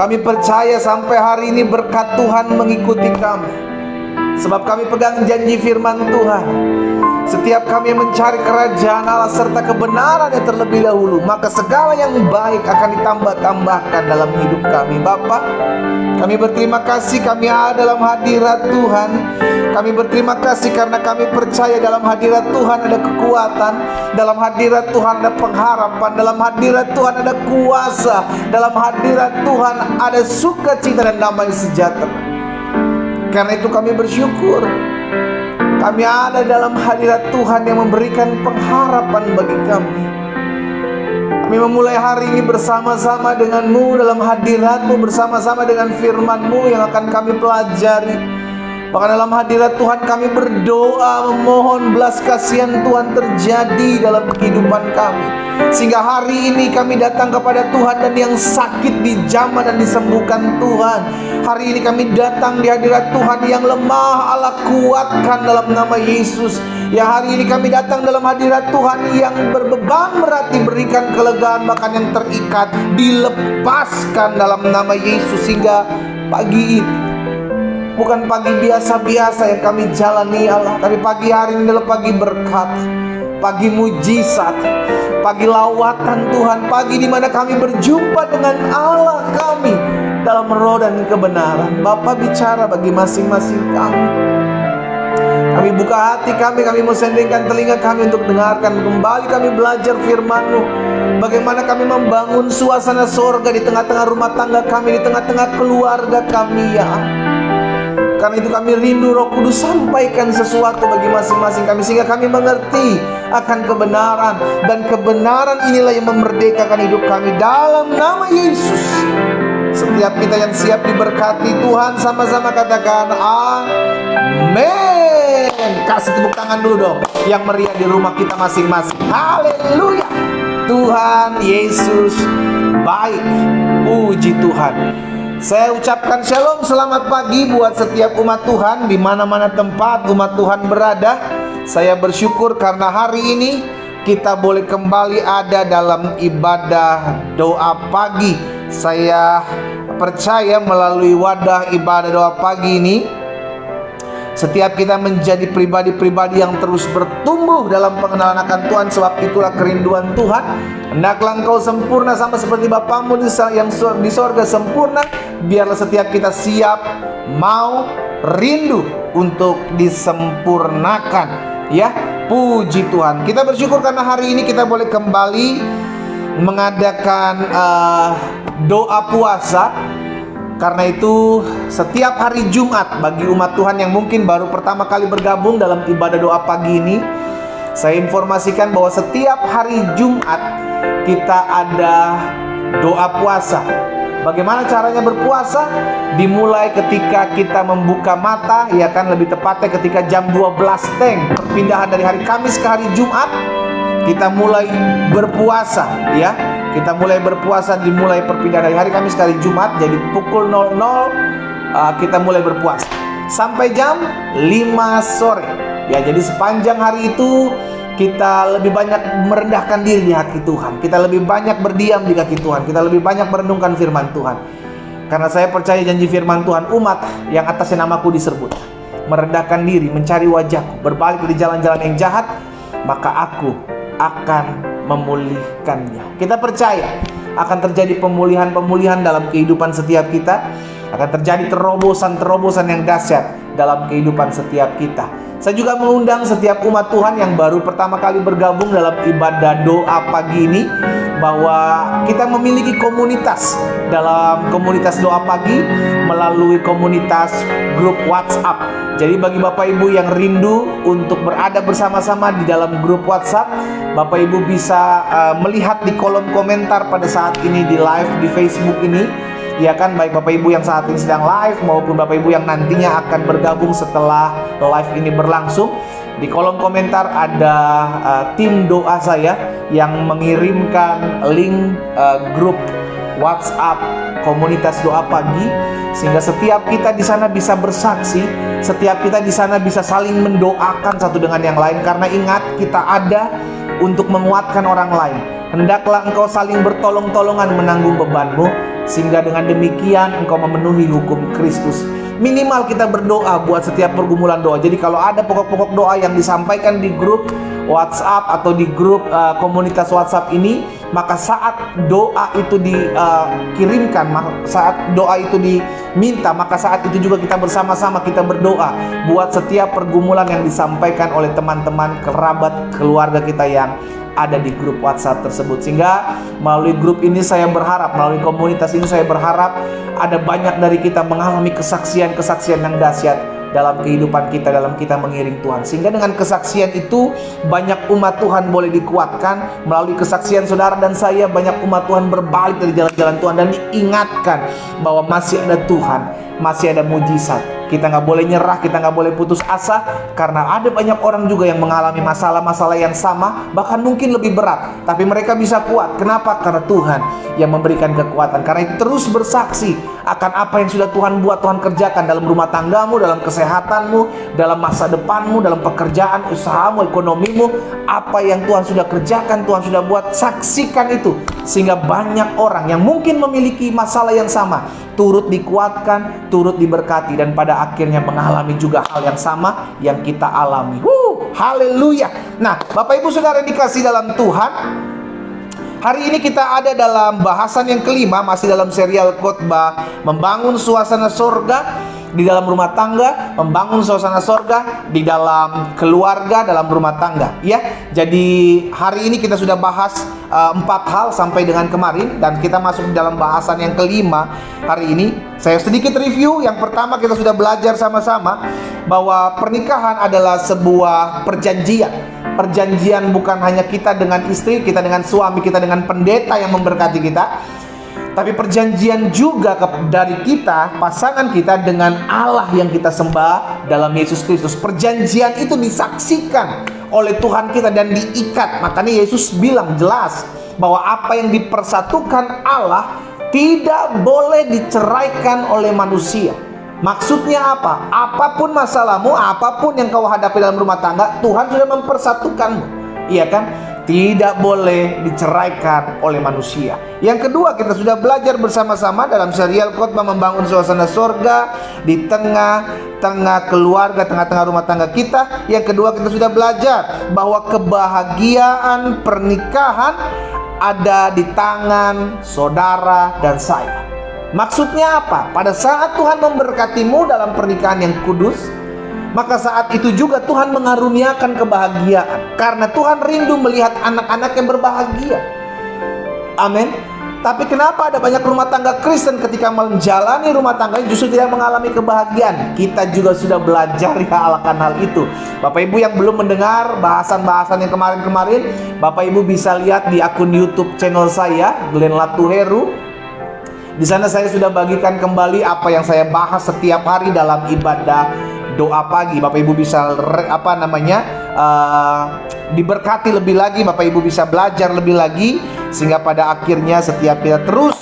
Kami percaya sampai hari ini berkat Tuhan mengikuti kami, sebab kami pegang janji firman Tuhan. Setiap kami mencari kerajaan Allah serta kebenaran yang terlebih dahulu, maka segala yang baik akan ditambah-tambahkan dalam hidup kami. Bapa, kami berterima kasih kami ada dalam hadirat Tuhan. Kami berterima kasih karena kami percaya dalam hadirat Tuhan ada kekuatan, dalam hadirat Tuhan ada pengharapan, dalam hadirat Tuhan ada kuasa, dalam hadirat Tuhan ada sukacita dan damai sejahtera. Karena itu kami bersyukur kami ada dalam hadirat Tuhan yang memberikan pengharapan bagi kami. Kami memulai hari ini bersama-sama dengan-Mu dalam hadirat-Mu, bersama-sama dengan firman-Mu yang akan kami pelajari. Bahkan dalam hadirat Tuhan kami berdoa memohon belas kasihan Tuhan terjadi dalam kehidupan kami, sehingga hari ini kami datang kepada Tuhan dan yang sakit dijamah dan disembuhkan Tuhan. Hari ini kami datang di hadirat Tuhan, yang lemah Allah kuatkan dalam nama Yesus. Ya, hari ini kami datang dalam hadirat Tuhan, yang berbeban berat diberikan kelegaan, bahkan yang terikat dilepaskan dalam nama Yesus. Sehingga pagi ini bukan pagi biasa-biasa yang kami jalani Allah, tapi pagi hari ini adalah pagi berkat, pagi mujizat, pagi lawatan Tuhan, pagi di mana kami berjumpa dengan Allah kami dalam roh dan kebenaran. Bapa, bicara bagi masing-masing kami. Kami buka hati kami mau sendingkan telinga kami untuk dengarkan kembali. Kami belajar firman-Mu, bagaimana kami membangun suasana sorga di tengah-tengah rumah tangga kami, di tengah-tengah keluarga kami, ya. Karena itu kami rindu Roh Kudus sampaikan sesuatu bagi masing-masing kami, sehingga kami mengerti akan kebenaran, dan kebenaran inilah yang memerdekakan hidup kami dalam nama Yesus. Setiap kita yang siap diberkati Tuhan, sama-sama katakan amin. Kasih tepuk tangan dulu dong yang meriah di rumah kita masing-masing. Haleluya. Tuhan Yesus baik. Puji Tuhan. Saya ucapkan shalom, selamat pagi buat setiap umat Tuhan di mana-mana tempat umat Tuhan berada. Saya bersyukur karena hari ini kita boleh kembali ada dalam ibadah doa pagi. Saya percaya melalui wadah ibadah doa pagi ini, setiap kita menjadi pribadi-pribadi yang terus bertumbuh dalam pengenalan akan Tuhan. Sebab itulah kerinduan Tuhan, hendaklah engkau sempurna sama seperti Bapamu yang di sorga sempurna. Biarlah setiap kita siap, mau, rindu untuk disempurnakan. Ya, puji Tuhan. Kita bersyukur karena hari ini kita boleh kembali mengadakan doa puasa. Karena itu setiap hari Jumat, bagi umat Tuhan yang mungkin baru pertama kali bergabung dalam ibadah doa pagi ini, saya informasikan bahwa setiap hari Jumat kita ada doa puasa. Bagaimana caranya berpuasa? Dimulai ketika kita membuka mata, ya kan, lebih tepatnya ketika jam 12 teng, perpindahan dari hari Kamis ke hari Jumat, kita mulai berpuasa, ya. Kita mulai berpuasa, dimulai perpindahan dari hari Kamis ke hari Jumat. Jadi pukul 00 kita mulai berpuasa sampai jam 5 sore. Ya, jadi sepanjang hari itu kita lebih banyak merendahkan diri di hati Tuhan. Kita lebih banyak berdiam di kaki Tuhan. Kita lebih banyak merenungkan firman Tuhan. Karena saya percaya janji firman Tuhan, umat yang atasnya namaku diserbut merendahkan diri, mencari wajahku, berbalik dari jalan-jalan yang jahat, maka aku akan memulihkannya. Kita percaya akan terjadi pemulihan-pemulihan dalam kehidupan setiap kita. Akan terjadi terobosan-terobosan yang dahsyat dalam kehidupan setiap kita. Saya juga mengundang setiap umat Tuhan yang baru pertama kali bergabung dalam ibadah doa pagi ini, bahwa kita memiliki komunitas. Dalam komunitas doa pagi melalui komunitas grup WhatsApp. Jadi bagi Bapak Ibu yang rindu untuk berada bersama-sama di dalam grup WhatsApp, Bapak Ibu bisa melihat di kolom komentar pada saat ini di live di Facebook ini. Ya kan, baik Bapak Ibu yang saat ini sedang live maupun Bapak Ibu yang nantinya akan bergabung setelah live ini berlangsung. Di kolom komentar ada tim doa saya yang mengirimkan link grup WhatsApp komunitas doa pagi, sehingga setiap kita di sana bisa bersaksi, setiap kita di sana bisa saling mendoakan satu dengan yang lain. Karena ingat, kita ada untuk menguatkan orang lain. Hendaklah engkau saling bertolong-tolongan menanggung bebanmu, sehingga dengan demikian engkau memenuhi hukum Kristus. Minimal kita berdoa buat setiap pergumulan doa. Jadi kalau ada pokok-pokok doa yang disampaikan di grup WhatsApp atau di grup komunitas WhatsApp ini, maka saat doa itu dikirimkan, saat doa itu diminta, maka saat itu juga kita bersama-sama kita berdoa buat setiap pergumulan yang disampaikan oleh teman-teman, kerabat, keluarga kita yang ada di grup WhatsApp tersebut. Sehingga melalui grup ini saya berharap, melalui komunitas ini saya berharap ada banyak dari kita mengalami kesaksian-kesaksian yang dahsyat dalam kehidupan kita, dalam kita mengiring Tuhan. Sehingga dengan kesaksian itu banyak umat Tuhan boleh dikuatkan. Melalui kesaksian saudara dan saya, banyak umat Tuhan berbalik dari jalan-jalan Tuhan dan diingatkan bahwa masih ada Tuhan, masih ada mujizat. Kita nggak boleh nyerah, kita nggak boleh putus asa, karena ada banyak orang juga yang mengalami masalah-masalah yang sama, bahkan mungkin lebih berat, tapi mereka bisa kuat. Kenapa? Karena Tuhan yang memberikan kekuatan. Karena itu terus bersaksi akan apa yang sudah Tuhan buat, Tuhan kerjakan dalam rumah tanggamu, dalam kesehatanmu, dalam masa depanmu, dalam pekerjaan, usahamu, ekonomimu. Apa yang Tuhan sudah kerjakan, Tuhan sudah buat, saksikan itu, sehingga banyak orang yang mungkin memiliki masalah yang sama turut dikuatkan, turut diberkati, dan pada akhirnya mengalami juga hal yang sama yang kita alami. Haleluya. Nah, Bapak Ibu Saudara yang dikasih dalam Tuhan, hari ini kita ada dalam bahasan yang kelima, masih dalam serial khotbah membangun suasana sorga di dalam rumah tangga, membangun suasana sorga di dalam keluarga, dalam rumah tangga. Ya, jadi hari ini kita sudah bahas 4 hal sampai dengan kemarin, dan kita masuk dalam bahasan yang kelima hari ini. Saya sedikit review. Yang pertama, kita sudah belajar sama-sama bahwa pernikahan adalah sebuah perjanjian. Perjanjian bukan hanya kita dengan istri, kita dengan suami, kita dengan pendeta yang memberkati kita, tapi perjanjian juga dari kita, pasangan kita, dengan Allah yang kita sembah dalam Yesus Kristus. Perjanjian itu disaksikan oleh Tuhan kita dan diikat. Makanya Yesus bilang jelas bahwa apa yang dipersatukan Allah tidak boleh diceraikan oleh manusia. Maksudnya apa? Apapun masalahmu, apapun yang kau hadapi dalam rumah tangga, Tuhan sudah mempersatukanmu. Iya kan? Tidak boleh diceraikan oleh manusia. Yang kedua, kita sudah belajar bersama-sama dalam serial khotbah membangun suasana sorga di tengah-tengah keluarga, tengah-tengah rumah tangga kita. Yang kedua, kita sudah belajar bahwa kebahagiaan pernikahan ada di tangan saudara dan saya. Maksudnya apa? Pada saat Tuhan memberkatimu dalam pernikahan yang kudus, maka saat itu juga Tuhan mengaruniakan kebahagiaan, karena Tuhan rindu melihat anak-anak yang berbahagia. Amin. Tapi kenapa ada banyak rumah tangga Kristen ketika menjalani rumah tangga justru tidak mengalami kebahagiaan? Kita juga sudah belajar akan hal itu. Bapak Ibu yang belum mendengar bahasan-bahasan yang kemarin-kemarin, Bapak Ibu bisa lihat di akun YouTube channel saya, Glenn Latuheru. Di sana saya sudah bagikan kembali apa yang saya bahas setiap hari dalam ibadah doa pagi. Bapak Ibu bisa diberkati lebih lagi, Bapak Ibu bisa belajar lebih lagi, sehingga pada akhirnya setiap kita terus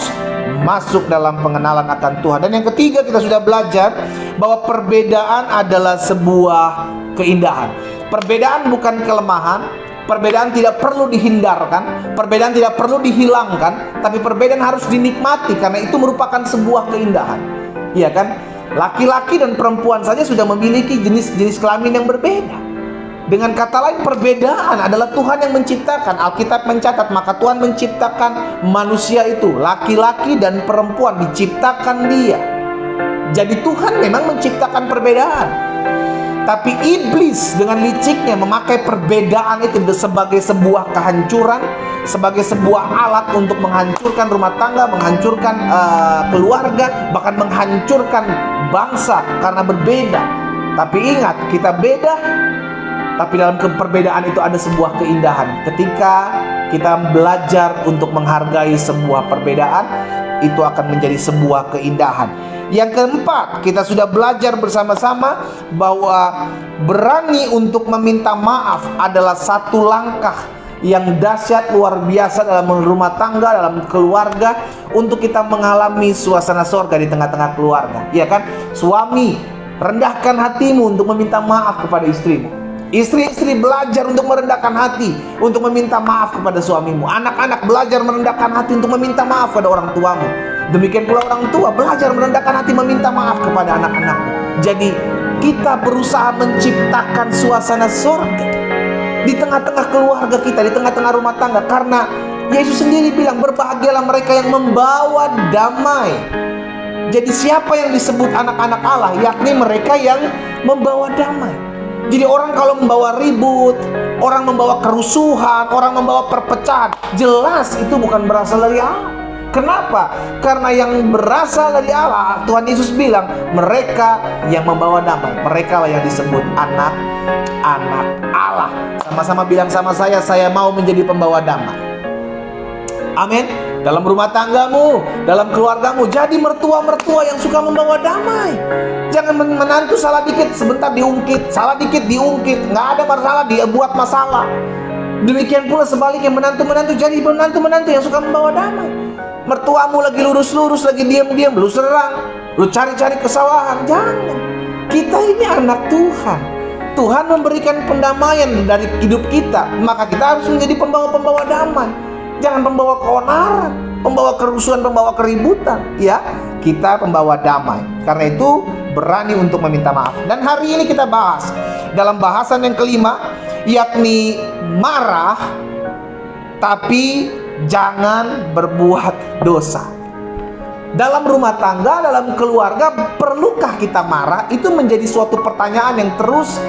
masuk dalam pengenalan akan Tuhan. Dan yang ketiga, kita sudah belajar bahwa perbedaan adalah sebuah keindahan. Perbedaan bukan kelemahan, perbedaan tidak perlu dihindarkan, perbedaan tidak perlu dihilangkan, tapi perbedaan harus dinikmati karena itu merupakan sebuah keindahan. Iya kan? Laki-laki dan perempuan saja sudah memiliki jenis-jenis kelamin yang berbeda. Dengan kata lain, perbedaan adalah Tuhan yang menciptakan. Alkitab mencatat, maka Tuhan menciptakan manusia itu, laki-laki dan perempuan, diciptakan dia. Jadi Tuhan memang menciptakan perbedaan. Tapi iblis dengan liciknya memakai perbedaan itu sebagai sebuah kehancuran, sebagai sebuah alat untuk menghancurkan rumah tangga, menghancurkan keluarga, bahkan menghancurkan bangsa karena berbeda. Tapi ingat, kita beda, tapi dalam perbedaan itu ada sebuah keindahan. Ketika kita belajar untuk menghargai sebuah perbedaan, itu akan menjadi sebuah keindahan. Yang keempat, kita sudah belajar bersama-sama bahwa berani untuk meminta maaf adalah satu langkah yang dahsyat luar biasa dalam rumah tangga, dalam keluarga, untuk kita mengalami suasana sorga di tengah-tengah keluarga. Ya kan? Suami, rendahkan hatimu untuk meminta maaf kepada istrimu. Istri-istri, belajar untuk merendahkan hati, untuk meminta maaf kepada suamimu. Anak-anak, belajar merendahkan hati untuk meminta maaf kepada orang tuamu. Demikian pula orang tua, belajar merendahkan hati meminta maaf kepada anak-anakmu. Jadi kita berusaha menciptakan suasana sorga di tengah-tengah keluarga kita, di tengah-tengah rumah tangga. Karena Yesus sendiri bilang, berbahagialah mereka yang membawa damai. Jadi siapa yang disebut anak-anak Allah? Yakni mereka yang membawa damai. Jadi orang kalau membawa ribut, orang membawa kerusuhan, orang membawa perpecahan, jelas itu bukan berasal dari Allah. Kenapa? Karena yang berasal dari Allah, Tuhan Yesus bilang, mereka yang membawa damai, mereka lah yang disebut anak-anak Allah. Sama-sama bilang sama saya mau menjadi pembawa damai. Amin. Dalam rumah tanggamu, dalam keluargamu, jadi mertua-mertua yang suka membawa damai. Jangan menantu salah dikit sebentar diungkit, salah dikit diungkit, nggak ada masalah dia buat masalah. Demikian pula sebaliknya, menantu-menantu jadi menantu-menantu yang suka membawa damai. Mertuamu lagi lurus-lurus, lagi diam-diam, lu serang, lu cari-cari kesalahan. Jangan. Kita ini anak Tuhan. Tuhan memberikan pendamaian dari hidup kita, maka kita harus menjadi pembawa-pembawa damai. Jangan pembawa keonaran, pembawa kerusuhan, pembawa keributan. Ya, kita pembawa damai. Karena itu berani untuk meminta maaf. Dan hari ini kita bahas dalam bahasan yang kelima, yakni marah tapi jangan berbuat dosa. Dalam rumah tangga, dalam keluarga, perlukah kita marah? Itu menjadi suatu pertanyaan yang terus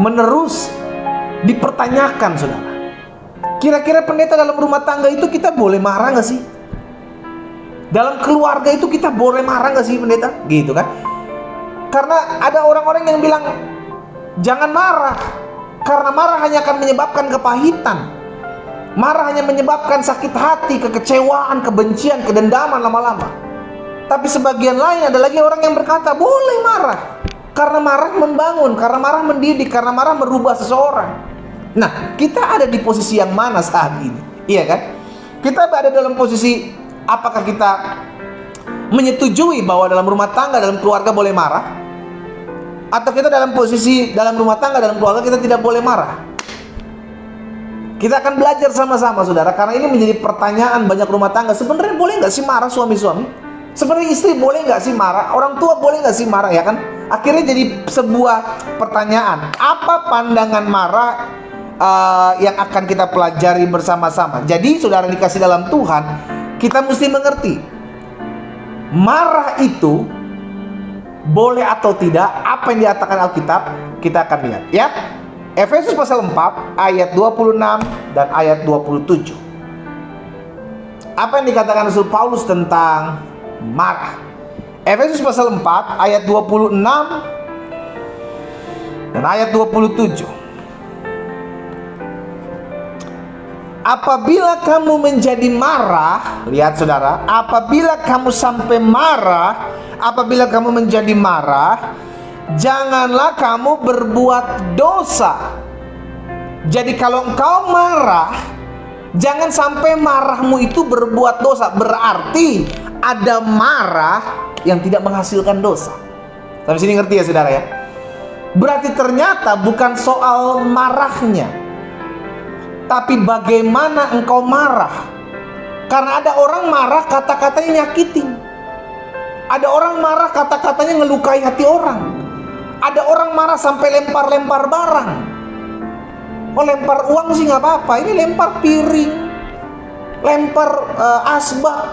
menerus dipertanyakan, saudara. Kira-kira pendeta, dalam rumah tangga itu kita boleh marah gak sih? Dalam keluarga itu kita boleh marah gak sih, pendeta? Gitu kan? Karena ada orang-orang yang bilang jangan marah, karena marah hanya akan menyebabkan kepahitan. Marah hanya menyebabkan sakit hati, kekecewaan, kebencian, kedendaman lama-lama. Tapi sebagian lain ada lagi orang yang berkata boleh marah, karena marah membangun, karena marah mendidik, karena marah merubah seseorang. Nah, kita ada di posisi yang mana saat ini? Iya kan? Kita ada dalam posisi, apakah kita menyetujui bahwa dalam rumah tangga, dalam keluarga boleh marah? Atau kita dalam posisi, dalam rumah tangga, dalam keluarga kita tidak boleh marah? Kita akan belajar sama-sama, saudara, karena ini menjadi pertanyaan banyak rumah tangga. Sebenarnya boleh nggak sih marah suami-suami? Sebenarnya istri boleh nggak sih marah? Orang tua boleh nggak sih marah, ya kan? Akhirnya jadi sebuah pertanyaan. Apa pandangan marah yang akan kita pelajari bersama-sama? Jadi, saudara dikasih dalam Tuhan, kita mesti mengerti marah itu boleh atau tidak. Apa yang dikatakan Alkitab, kita akan lihat, ya. Efesus pasal 4 ayat 26 dan ayat 27. Apa yang dikatakan Rasul Paulus tentang marah? Efesus pasal 4 ayat 26 dan ayat 27. Apabila kamu menjadi marah, lihat saudara, apabila kamu sampai marah, apabila kamu menjadi marah, janganlah kamu berbuat dosa. Jadi kalau engkau marah, jangan sampai marahmu itu berbuat dosa. Berarti ada marah yang tidak menghasilkan dosa. Sampai sini ngerti ya saudara ya? Berarti ternyata bukan soal marahnya, tapi bagaimana engkau marah. Karena ada orang marah kata-katanya nyakitin. Ada orang marah kata-katanya ngelukai hati orang. Ada orang marah sampai lempar-lempar barang. Oh, lempar uang sih nggak apa-apa. Ini lempar piring, lempar asbak,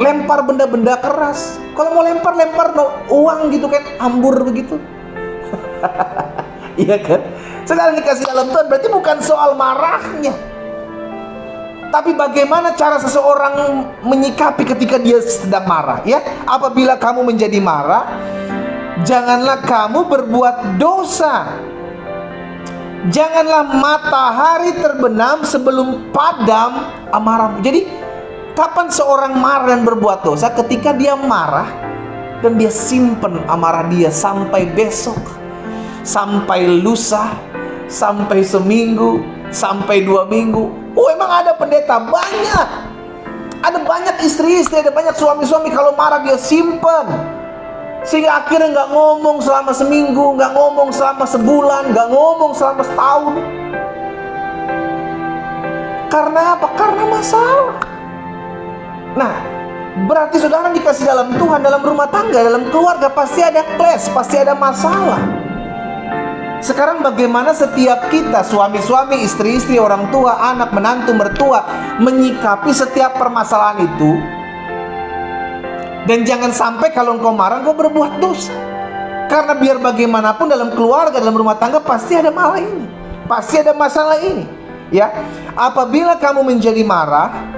lempar benda-benda keras. Kalau mau lempar uang gitu kan, hambur begitu. Iya kan? Saudara dikasih dalam Tuhan, berarti bukan soal marahnya, tapi bagaimana cara seseorang menyikapi ketika dia sedang marah. Ya, apabila kamu menjadi marah, janganlah kamu berbuat dosa. Janganlah matahari terbenam sebelum padam amarahmu. Jadi, kapan seorang marah dan berbuat dosa? Ketika dia marah dan dia simpen amarah dia sampai besok, sampai lusa, sampai seminggu, sampai 2 minggu. Oh, emang ada pendeta? Banyak. Ada banyak istri-istri, ada banyak suami-suami kalau marah dia simpen, sehingga akhirnya nggak ngomong selama seminggu, nggak ngomong selama sebulan, nggak ngomong selama setahun. Karena apa? Karena masalah. Nah, berarti saudara dikasih dalam Tuhan, dalam rumah tangga, dalam keluarga pasti ada clash, pasti ada masalah. Sekarang bagaimana setiap kita, suami-suami, istri-istri, orang tua, anak, menantu, mertua, menyikapi setiap permasalahan itu. Dan jangan sampai kalau engkau marah, engkau berbuat dosa. Karena biar bagaimanapun dalam keluarga, dalam rumah tangga pasti ada masalah ini, pasti ada masalah ini. Ya, apabila kamu menjadi marah,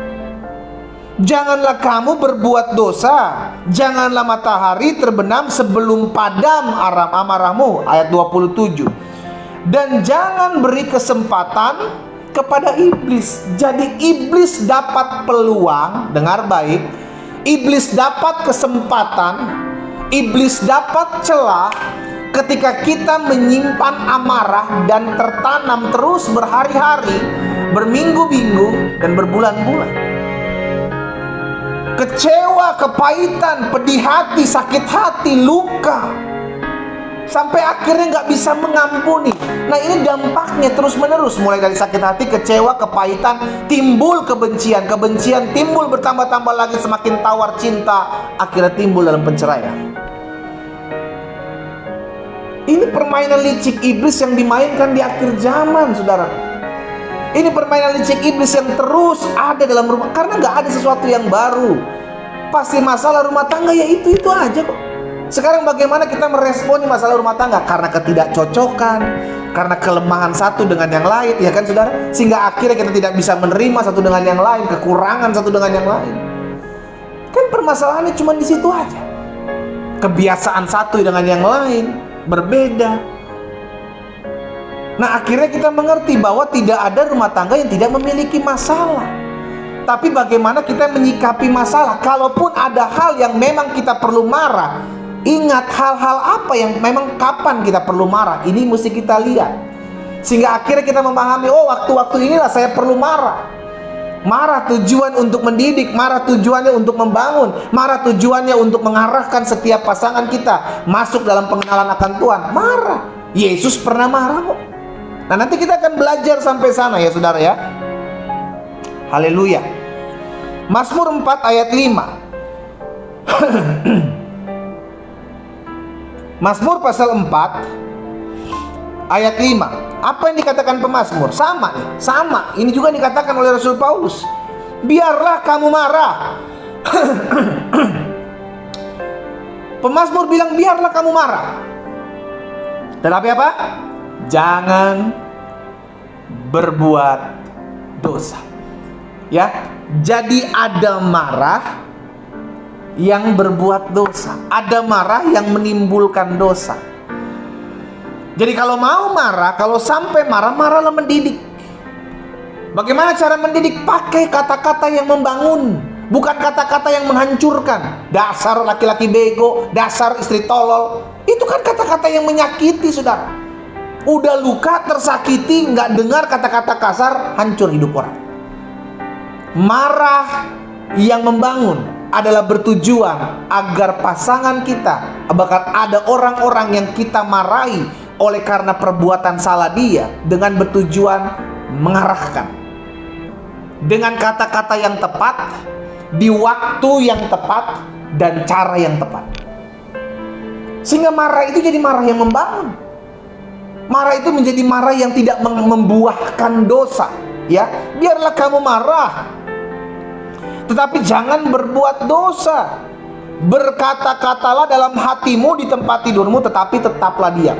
janganlah kamu berbuat dosa. Janganlah matahari terbenam sebelum padam amarahmu. Ayat 27. Dan jangan beri kesempatan kepada iblis. Jadi iblis dapat peluang, dengar baik, iblis dapat kesempatan, iblis dapat celah ketika kita menyimpan amarah dan tertanam terus berhari-hari, berminggu-minggu, dan berbulan-bulan. Kecewa, kepahitan, pedih hati, sakit hati, luka, sampai akhirnya nggak bisa mengampuni. Nah, ini dampaknya terus menerus, mulai dari sakit hati, kecewa, kepahitan, timbul kebencian, kebencian timbul bertambah-tambah lagi, semakin tawar cinta, akhirnya timbul dalam penceraian. Ini permainan licik iblis yang dimainkan di akhir zaman, saudara. Ini permainan licik iblis yang terus ada dalam rumah, karena nggak ada sesuatu yang baru. Pasti masalah rumah tangga ya itu aja kok. Sekarang bagaimana kita meresponi masalah rumah tangga? Karena ketidakcocokan, karena kelemahan satu dengan yang lain, ya kan saudara? Sehingga akhirnya kita tidak bisa menerima satu dengan yang lain, kekurangan satu dengan yang lain. Kan permasalahannya cuma di situ aja. Kebiasaan satu dengan yang lain berbeda. Nah, akhirnya kita mengerti bahwa tidak ada rumah tangga yang tidak memiliki masalah. Tapi bagaimana kita menyikapi masalah? Kalaupun ada hal yang memang kita perlu marah, ingat hal-hal apa yang memang kapan kita perlu marah. Ini mesti kita lihat. Sehingga akhirnya kita memahami, oh, waktu-waktu inilah saya perlu marah. Marah tujuan untuk mendidik, marah tujuannya untuk membangun, marah tujuannya untuk mengarahkan setiap pasangan kita masuk dalam pengenalan akan Tuhan. Marah. Yesus pernah marah kok. Nah, nanti kita akan belajar sampai sana ya saudara ya. Haleluya. Mazmur 4 ayat 5. Mazmur pasal 4 ayat 5. Apa yang dikatakan pemazmur? Sama nih, sama. Ini juga dikatakan oleh Rasul Paulus. Biarlah kamu marah. Pemazmur bilang biarlah kamu marah. Tetapi apa? Jangan berbuat dosa. Ya, jadi ada marah yang berbuat dosa, ada marah yang menimbulkan dosa. Jadi kalau mau marah, kalau sampai marah, marahlah mendidik. Bagaimana cara mendidik? Pakai kata-kata yang membangun, bukan kata-kata yang menghancurkan. Dasar laki-laki bego, dasar istri tolol. Itu kan kata-kata yang menyakiti, saudara. Udah luka, tersakiti, nggak dengar kata-kata kasar, hancur hidup orang. Marah yang membangun adalah bertujuan agar pasangan kita, bahkan ada orang-orang yang kita marahi oleh karena perbuatan salah dia, dengan bertujuan mengarahkan dengan kata-kata yang tepat, di waktu yang tepat, dan cara yang tepat. Sehingga marah itu jadi marah yang membangun. Marah itu menjadi marah yang tidak membuahkan dosa. Ya, biarlah kamu marah, tetapi jangan berbuat dosa. Berkata-katalah dalam hatimu di tempat tidurmu, tetapi tetaplah diam.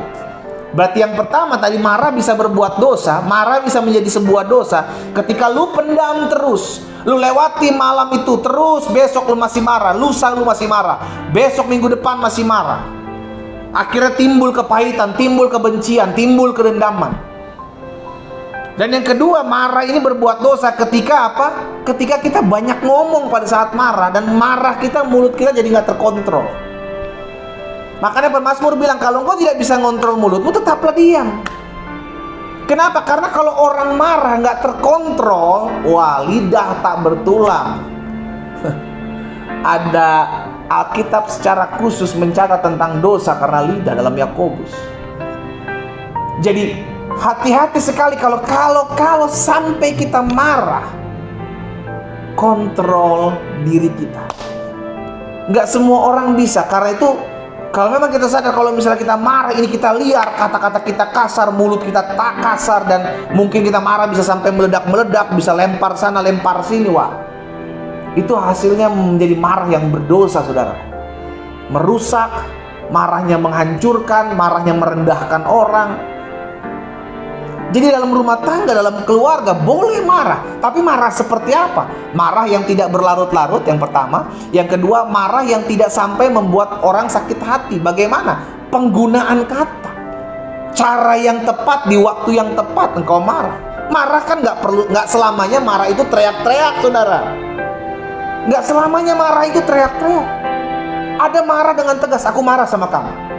Berarti yang pertama tadi, marah bisa berbuat dosa. Marah bisa menjadi sebuah dosa ketika lu pendam terus. Lu lewati malam itu terus, besok lu masih marah, lusa lu masih marah, besok minggu depan masih marah. Akhirnya timbul kepahitan, timbul kebencian, timbul kerendaman. Dan yang kedua, marah ini berbuat dosa ketika apa? Ketika kita banyak ngomong pada saat marah, dan marah kita, mulut kita jadi nggak terkontrol. Makanya pemazmur bilang, kalau engkau tidak bisa ngontrol mulutmu, tetaplah diam. Kenapa? Karena kalau orang marah nggak terkontrol, wah, lidah tak bertulang. Ada Alkitab secara khusus mencatat tentang dosa karena lidah dalam Yakobus. Jadi hati-hati sekali kalau sampai kita marah. Kontrol diri kita. Nggak semua orang bisa. Karena itu kalau memang kita sadar kalau misalnya kita marah, ini kita liar, kata-kata kita kasar, mulut kita tak kasar, dan mungkin kita marah bisa sampai meledak-meledak, bisa lempar sana, lempar sini, wah, itu hasilnya menjadi marah yang berdosa, saudara. Merusak, marahnya menghancurkan, marahnya merendahkan orang. Jadi dalam rumah tangga, dalam keluarga boleh marah, tapi marah seperti apa? Marah yang tidak berlarut-larut, yang pertama. Yang kedua, marah yang tidak sampai membuat orang sakit hati. Bagaimana? Penggunaan kata, cara yang tepat di waktu yang tepat engkau marah. Marah kan nggak selamanya marah itu teriak-teriak, saudara. Nggak selamanya marah itu teriak-teriak. Ada marah dengan tegas, aku marah sama kamu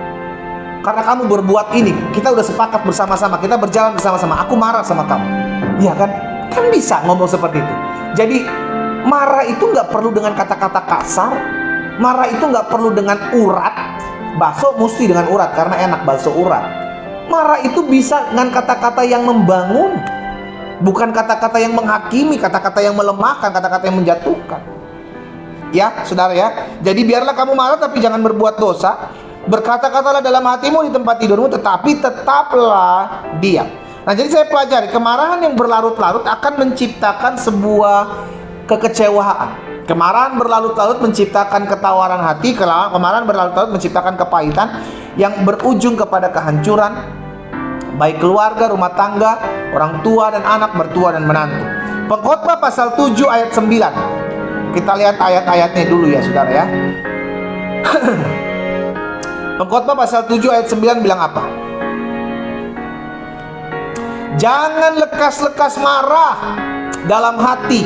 karena kamu berbuat ini, kita udah sepakat bersama-sama, kita berjalan bersama-sama, aku marah sama kamu. Iya kan? Kan bisa ngomong seperti itu. Jadi marah itu nggak perlu dengan kata-kata kasar. Marah itu nggak perlu dengan urat. Bakso mesti dengan urat karena enak bakso urat. Marah itu bisa dengan kata-kata yang membangun, bukan kata-kata yang menghakimi, kata-kata yang melemahkan, kata-kata yang menjatuhkan. Ya, saudara ya. Jadi biarlah kamu marah tapi jangan berbuat dosa. Berkata-katalah dalam hatimu di tempat tidurmu, tetapi tetaplah diam. Nah, jadi saya pelajari, kemarahan yang berlarut-larut akan menciptakan sebuah kekecewaan. Kemarahan berlarut-larut menciptakan ketawaran hati. Kemarahan berlarut-larut menciptakan kepahitan yang berujung kepada kehancuran baik keluarga, rumah tangga, orang tua dan anak, mertua dan menantu. Pengkhotbah pasal 7 ayat 9. Kita lihat ayat-ayatnya dulu ya, saudara ya. Pengkhotbah pasal 7 ayat 9 bilang apa? Jangan lekas-lekas marah dalam hati,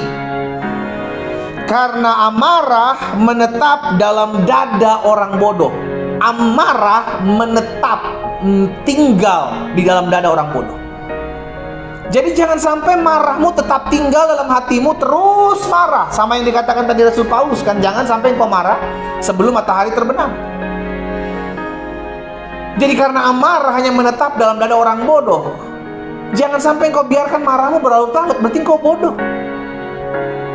karena amarah menetap dalam dada orang bodoh. Amarah menetap, tinggal di dalam dada orang bodoh. Jadi jangan sampai marahmu tetap tinggal dalam hatimu, terus marah. Sama yang dikatakan tadi Rasul Paulus kan, jangan sampai engkau marah sebelum matahari terbenam. Jadi karena amarah hanya menetap dalam dada orang bodoh, jangan sampai engkau biarkan marahmu berlarut-larut, berarti engkau bodoh.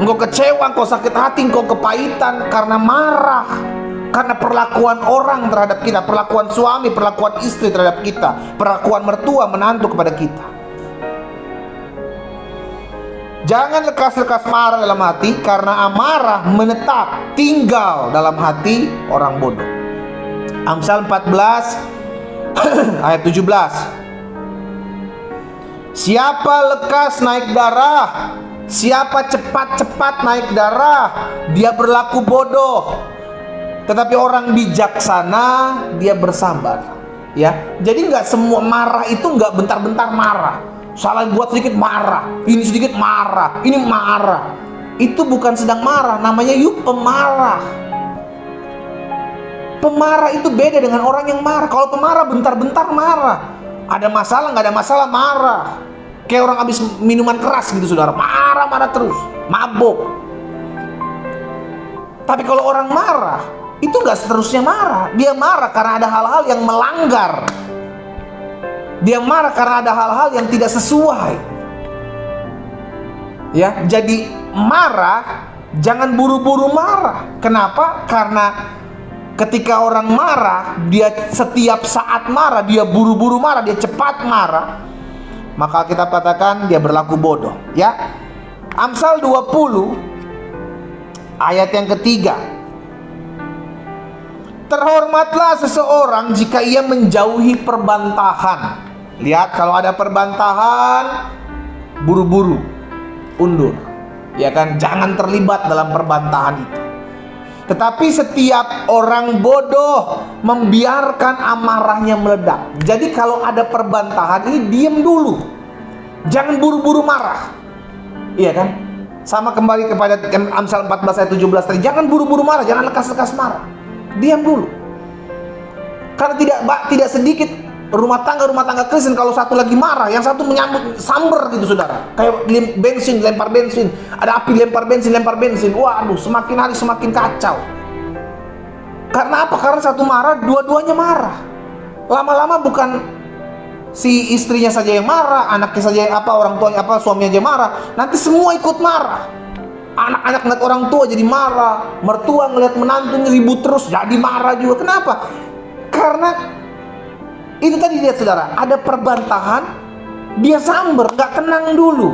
Engkau kecewa, engkau sakit hati, engkau kepahitan karena marah, karena perlakuan orang terhadap kita, perlakuan suami, perlakuan istri terhadap kita, perlakuan mertua, menantu kepada kita. Jangan lekas-lekas marah dalam hati, karena amarah menetap, tinggal dalam hati orang bodoh. Amsal 14 ayat 17. Siapa lekas naik darah, siapa cepat-cepat naik darah, dia berlaku bodoh. Tetapi orang bijaksana dia bersabar. Ya, jadi nggak semua marah itu nggak bentar-bentar marah. Salah buat sedikit marah, ini sedikit marah, ini marah. Itu bukan sedang marah, namanya pemarah. Pemarah itu beda dengan orang yang marah. Kalau pemarah bentar-bentar marah, ada masalah nggak ada masalah marah. Kayak orang habis minuman keras gitu, saudara, marah-marah terus, mabuk. Tapi kalau orang marah itu nggak seterusnya marah. Dia marah karena ada hal-hal yang melanggar. Dia marah karena ada hal-hal yang tidak sesuai. Ya, jadi marah jangan buru-buru marah. Kenapa? Karena ketika orang marah, dia setiap saat marah, dia buru-buru marah, dia cepat marah, maka kita katakan dia berlaku bodoh. Ya, Amsal 20 ayat yang ketiga. Terhormatlah seseorang jika ia menjauhi perbantahan. Lihat, kalau ada perbantahan, buru-buru undur, ya kan? Jangan terlibat dalam perbantahan itu. Tetapi setiap orang bodoh membiarkan amarahnya meledak. Jadi kalau ada perbantahan ini, diam dulu, jangan buru-buru marah. Iya kan? Sama kembali kepada Amsal 14 ayat 17 tadi. Jangan buru-buru marah, jangan lekas-lekas marah. Diam dulu. Karena tidak sedikit rumah tangga Kristen kalau satu lagi marah, yang satu menyambut samber gitu saudara. Kayak lempar bensin, ada api lempar bensin. Waduh, semakin hari semakin kacau. Karena apa? Karena satu marah, dua-duanya marah. Lama-lama bukan si istrinya saja yang marah, anaknya saja yang orang tuanya suaminya aja marah, nanti semua ikut marah. Anak-anak ngeliat orang tua jadi marah, mertua ngeliat menantunya ribut terus jadi marah juga. Kenapa? Karena itu tadi lihat saudara, ada perbantahan, dia samber, nggak tenang dulu.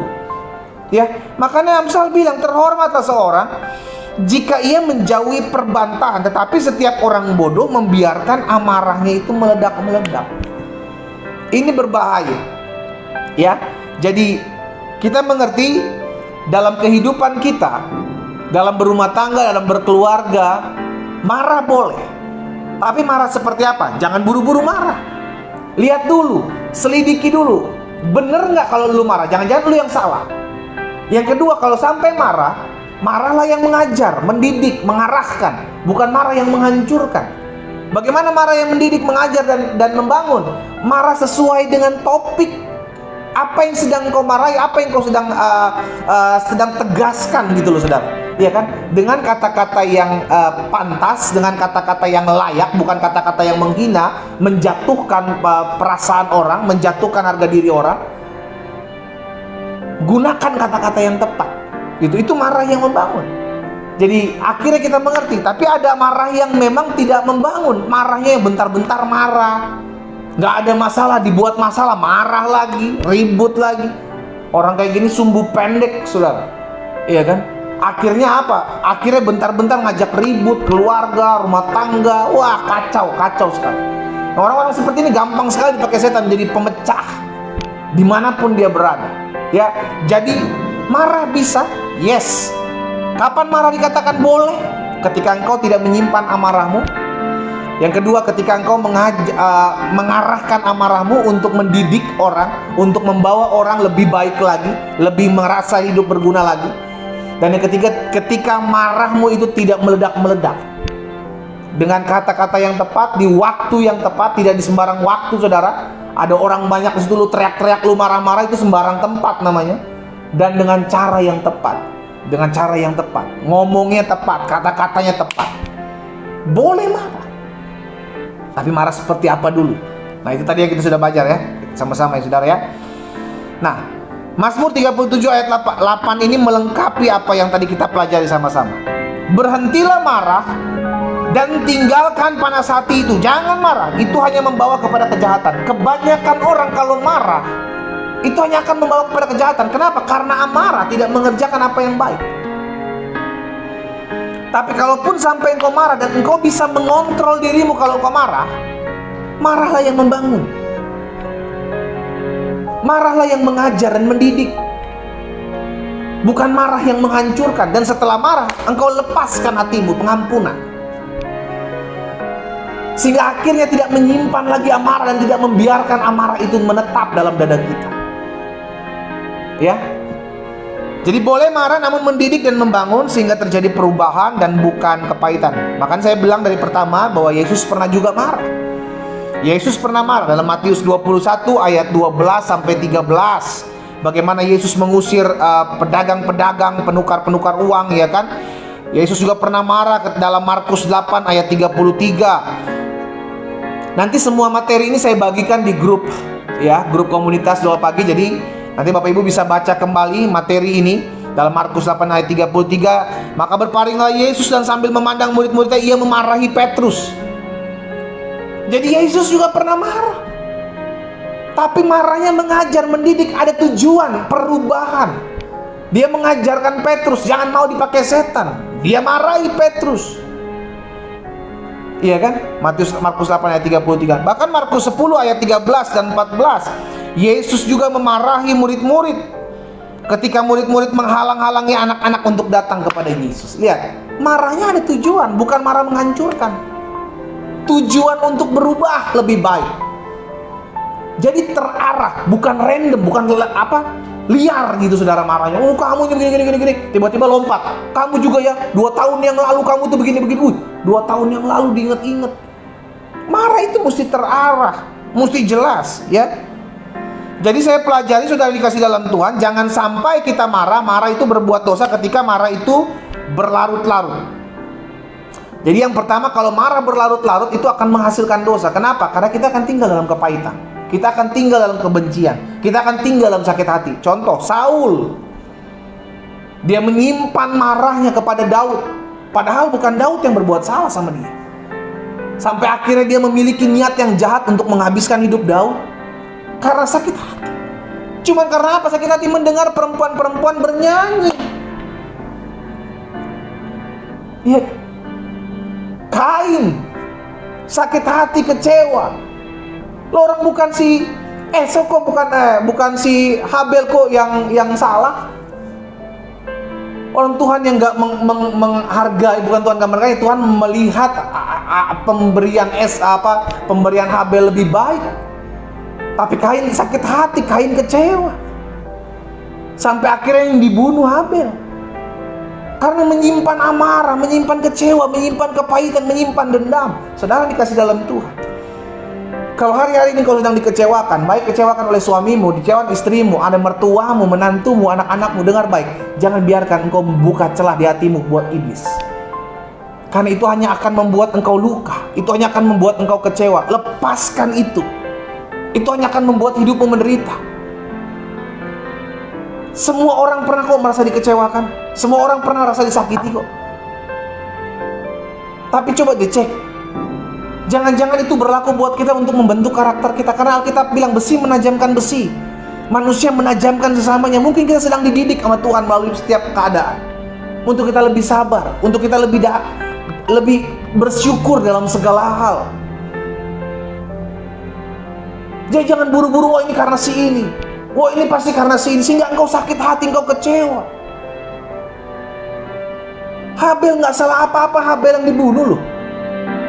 Ya, makanya Amsal bilang terhormatlah seorang jika ia menjauhi perbantahan, tetapi setiap orang bodoh membiarkan amarahnya itu meledak-meledak. Ini berbahaya. Ya, jadi kita mengerti dalam kehidupan kita, dalam berumah tangga, dalam berkeluarga, marah boleh. Tapi marah seperti apa? Jangan buru-buru marah. Lihat dulu, selidiki dulu, bener nggak kalau lu marah? Jangan-jangan lu yang salah. Yang kedua, kalau sampai marah, marahlah yang mengajar, mendidik, mengarahkan, bukan marah yang menghancurkan. Bagaimana marah yang mendidik, mengajar, dan membangun? Marah sesuai dengan topik apa yang sedang kau marahi, apa yang kau sedang tegaskan gitu loh saudara. Iya kan? Dengan kata-kata yang pantas, dengan kata-kata yang layak, bukan kata-kata yang menghina, menjatuhkan perasaan orang, menjatuhkan harga diri orang. Gunakan kata-kata yang tepat. Itu marah yang membangun. Jadi akhirnya kita mengerti. Tapi ada marah yang memang tidak membangun. Marahnya yang bentar-bentar marah, nggak ada masalah, dibuat masalah, marah lagi, ribut lagi. Orang kayak gini sumbu pendek, saudara. Iya kan? Akhirnya apa? Akhirnya bentar-bentar ngajak ribut, keluarga, rumah tangga. Wah, kacau sekali. Orang-orang seperti ini gampang sekali dipakai setan jadi pemecah dimanapun dia berada. Ya, jadi marah bisa, yes. Kapan marah dikatakan boleh? Ketika engkau tidak menyimpan amarahmu. Yang kedua, ketika engkau mengarahkan amarahmu untuk mendidik orang, untuk membawa orang lebih baik lagi, lebih merasa hidup berguna lagi. Dan yang ketiga, ketika marahmu itu tidak meledak-meledak, dengan kata-kata yang tepat, di waktu yang tepat, tidak di sembarang waktu saudara. Ada orang banyak di situ, lu teriak-teriak, lu marah-marah, itu sembarang tempat namanya. Dan dengan cara yang tepat, ngomongnya tepat, kata-katanya tepat, boleh marah. Tapi marah seperti apa dulu? Nah, itu tadi yang kita sudah belajar ya, sama-sama ya saudara ya. Nah, Mazmur 37 ayat 8 ini melengkapi apa yang tadi kita pelajari sama-sama. Berhentilah marah dan tinggalkan panas hati itu. Jangan marah, itu hanya membawa kepada kejahatan. Kebanyakan orang kalau marah, itu hanya akan membawa kepada kejahatan. Kenapa? Karena amarah tidak mengerjakan apa yang baik. Tapi kalaupun sampai engkau marah dan engkau bisa mengontrol dirimu kalau engkau marah, marahlah yang membangun. Marahlah yang mengajar dan mendidik, bukan marah yang menghancurkan. Dan setelah marah, engkau lepaskan hatimu, pengampunan, sehingga akhirnya tidak menyimpan lagi amarah dan tidak membiarkan amarah itu menetap dalam dada kita. Ya, jadi boleh marah namun mendidik dan membangun sehingga terjadi perubahan dan bukan kepahitan. Bahkan saya bilang dari pertama bahwa Yesus pernah juga marah. Yesus pernah marah dalam Matius 21 ayat 12 sampai 13. Bagaimana Yesus mengusir pedagang-pedagang, penukar-penukar uang, ya kan? Yesus juga pernah marah dalam Markus 8 ayat 33. Nanti semua materi ini saya bagikan di grup, ya, grup komunitas doa pagi. Jadi nanti Bapak Ibu bisa baca kembali materi ini dalam Markus 8 ayat 33. Maka berpalinglah Yesus dan sambil memandang murid-muridnya, ia memarahi Petrus. Jadi Yesus juga pernah marah. Tapi marahnya mengajar, mendidik, ada tujuan, perubahan. Dia mengajarkan Petrus jangan mau dipakai setan. Dia marahi Petrus. Iya kan? Markus 8 ayat 33. Bahkan Markus 10 ayat 13 dan 14. Yesus juga memarahi murid-murid ketika murid-murid menghalang-halangi anak-anak untuk datang kepada Yesus. Lihat, marahnya ada tujuan, bukan marah menghancurkan. Tujuan untuk berubah lebih baik. Jadi terarah, bukan random, bukan liar gitu saudara marahnya. Oh, kamu ini gini. Tiba-tiba lompat. Kamu juga ya, 2 tahun yang lalu kamu tuh begini. 2 tahun yang lalu diinget-inget. Marah itu mesti terarah. mesti jelas, ya. Jadi saya pelajari, sudah dikasih dalam Tuhan, jangan sampai kita marah itu berbuat dosa ketika marah itu berlarut-larut. Jadi yang pertama, kalau marah berlarut-larut itu akan menghasilkan dosa. Kenapa? Karena kita akan tinggal dalam kepahitan, kita akan tinggal dalam kebencian, kita akan tinggal dalam sakit hati. Contoh, Saul, dia menyimpan marahnya kepada Daud, padahal bukan Daud yang berbuat salah sama dia. Sampai akhirnya dia memiliki niat yang jahat untuk menghabiskan hidup Daud karena sakit hati. Cuman karena apa? Sakit hati mendengar perempuan-perempuan bernyanyi. Ya, Kain sakit hati, kecewa. Lo orang bukan si bukan si Habel kok yang salah. Orang Tuhan yang nggak menghargai, bukan Tuhan nggak menghargai, Tuhan melihat pemberian Habel lebih baik. Tapi Kain sakit hati, Kain kecewa. Sampai akhirnya yang dibunuh Habel. Karena menyimpan amarah, menyimpan kecewa, menyimpan kepahitan, menyimpan dendam. Saudara dikasih dalam Tuhan, kalau hari-hari ini kau sedang dikecewakan, baik kecewakan oleh suamimu, dikecewakan istrimu, ada mertuamu, menantumu, anak-anakmu, dengar baik, jangan biarkan engkau membuka celah di hatimu buat iblis. Karena itu hanya akan membuat engkau luka, itu hanya akan membuat engkau kecewa. Lepaskan itu. Itu hanya akan membuat hidupmu menderita. Semua orang pernah kok merasa dikecewakan, semua orang pernah rasa disakiti kok. Tapi coba dicek, jangan-jangan itu berlaku buat kita untuk membentuk karakter kita. Karena Alkitab bilang besi menajamkan besi, manusia menajamkan sesamanya. Mungkin kita sedang dididik sama Tuhan melalui setiap keadaan, untuk kita lebih sabar, untuk kita lebih bersyukur dalam segala hal. Jadi jangan buru-buru, wah ini karena si ini, wah ini pasti karena si ini, sehingga engkau sakit hati, engkau kecewa. Habel nggak salah apa-apa, Habel yang dibunuh loh.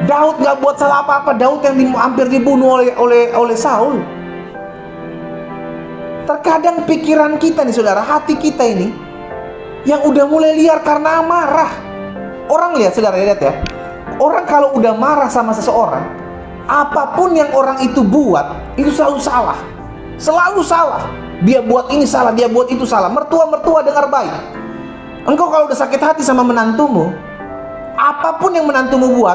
Daud nggak buat salah apa-apa, Daud yang hampir dibunuh oleh Saul. Terkadang pikiran kita nih saudara, hati kita ini yang udah mulai liar karena amarah. Orang lihat saudara, lihat ya, orang kalau udah marah sama seseorang, apapun yang orang itu buat, itu selalu salah. Selalu salah. Dia buat ini salah, dia buat itu salah. Mertua dengar baik. Engkau kalau udah sakit hati sama menantumu, apapun yang menantumu buat,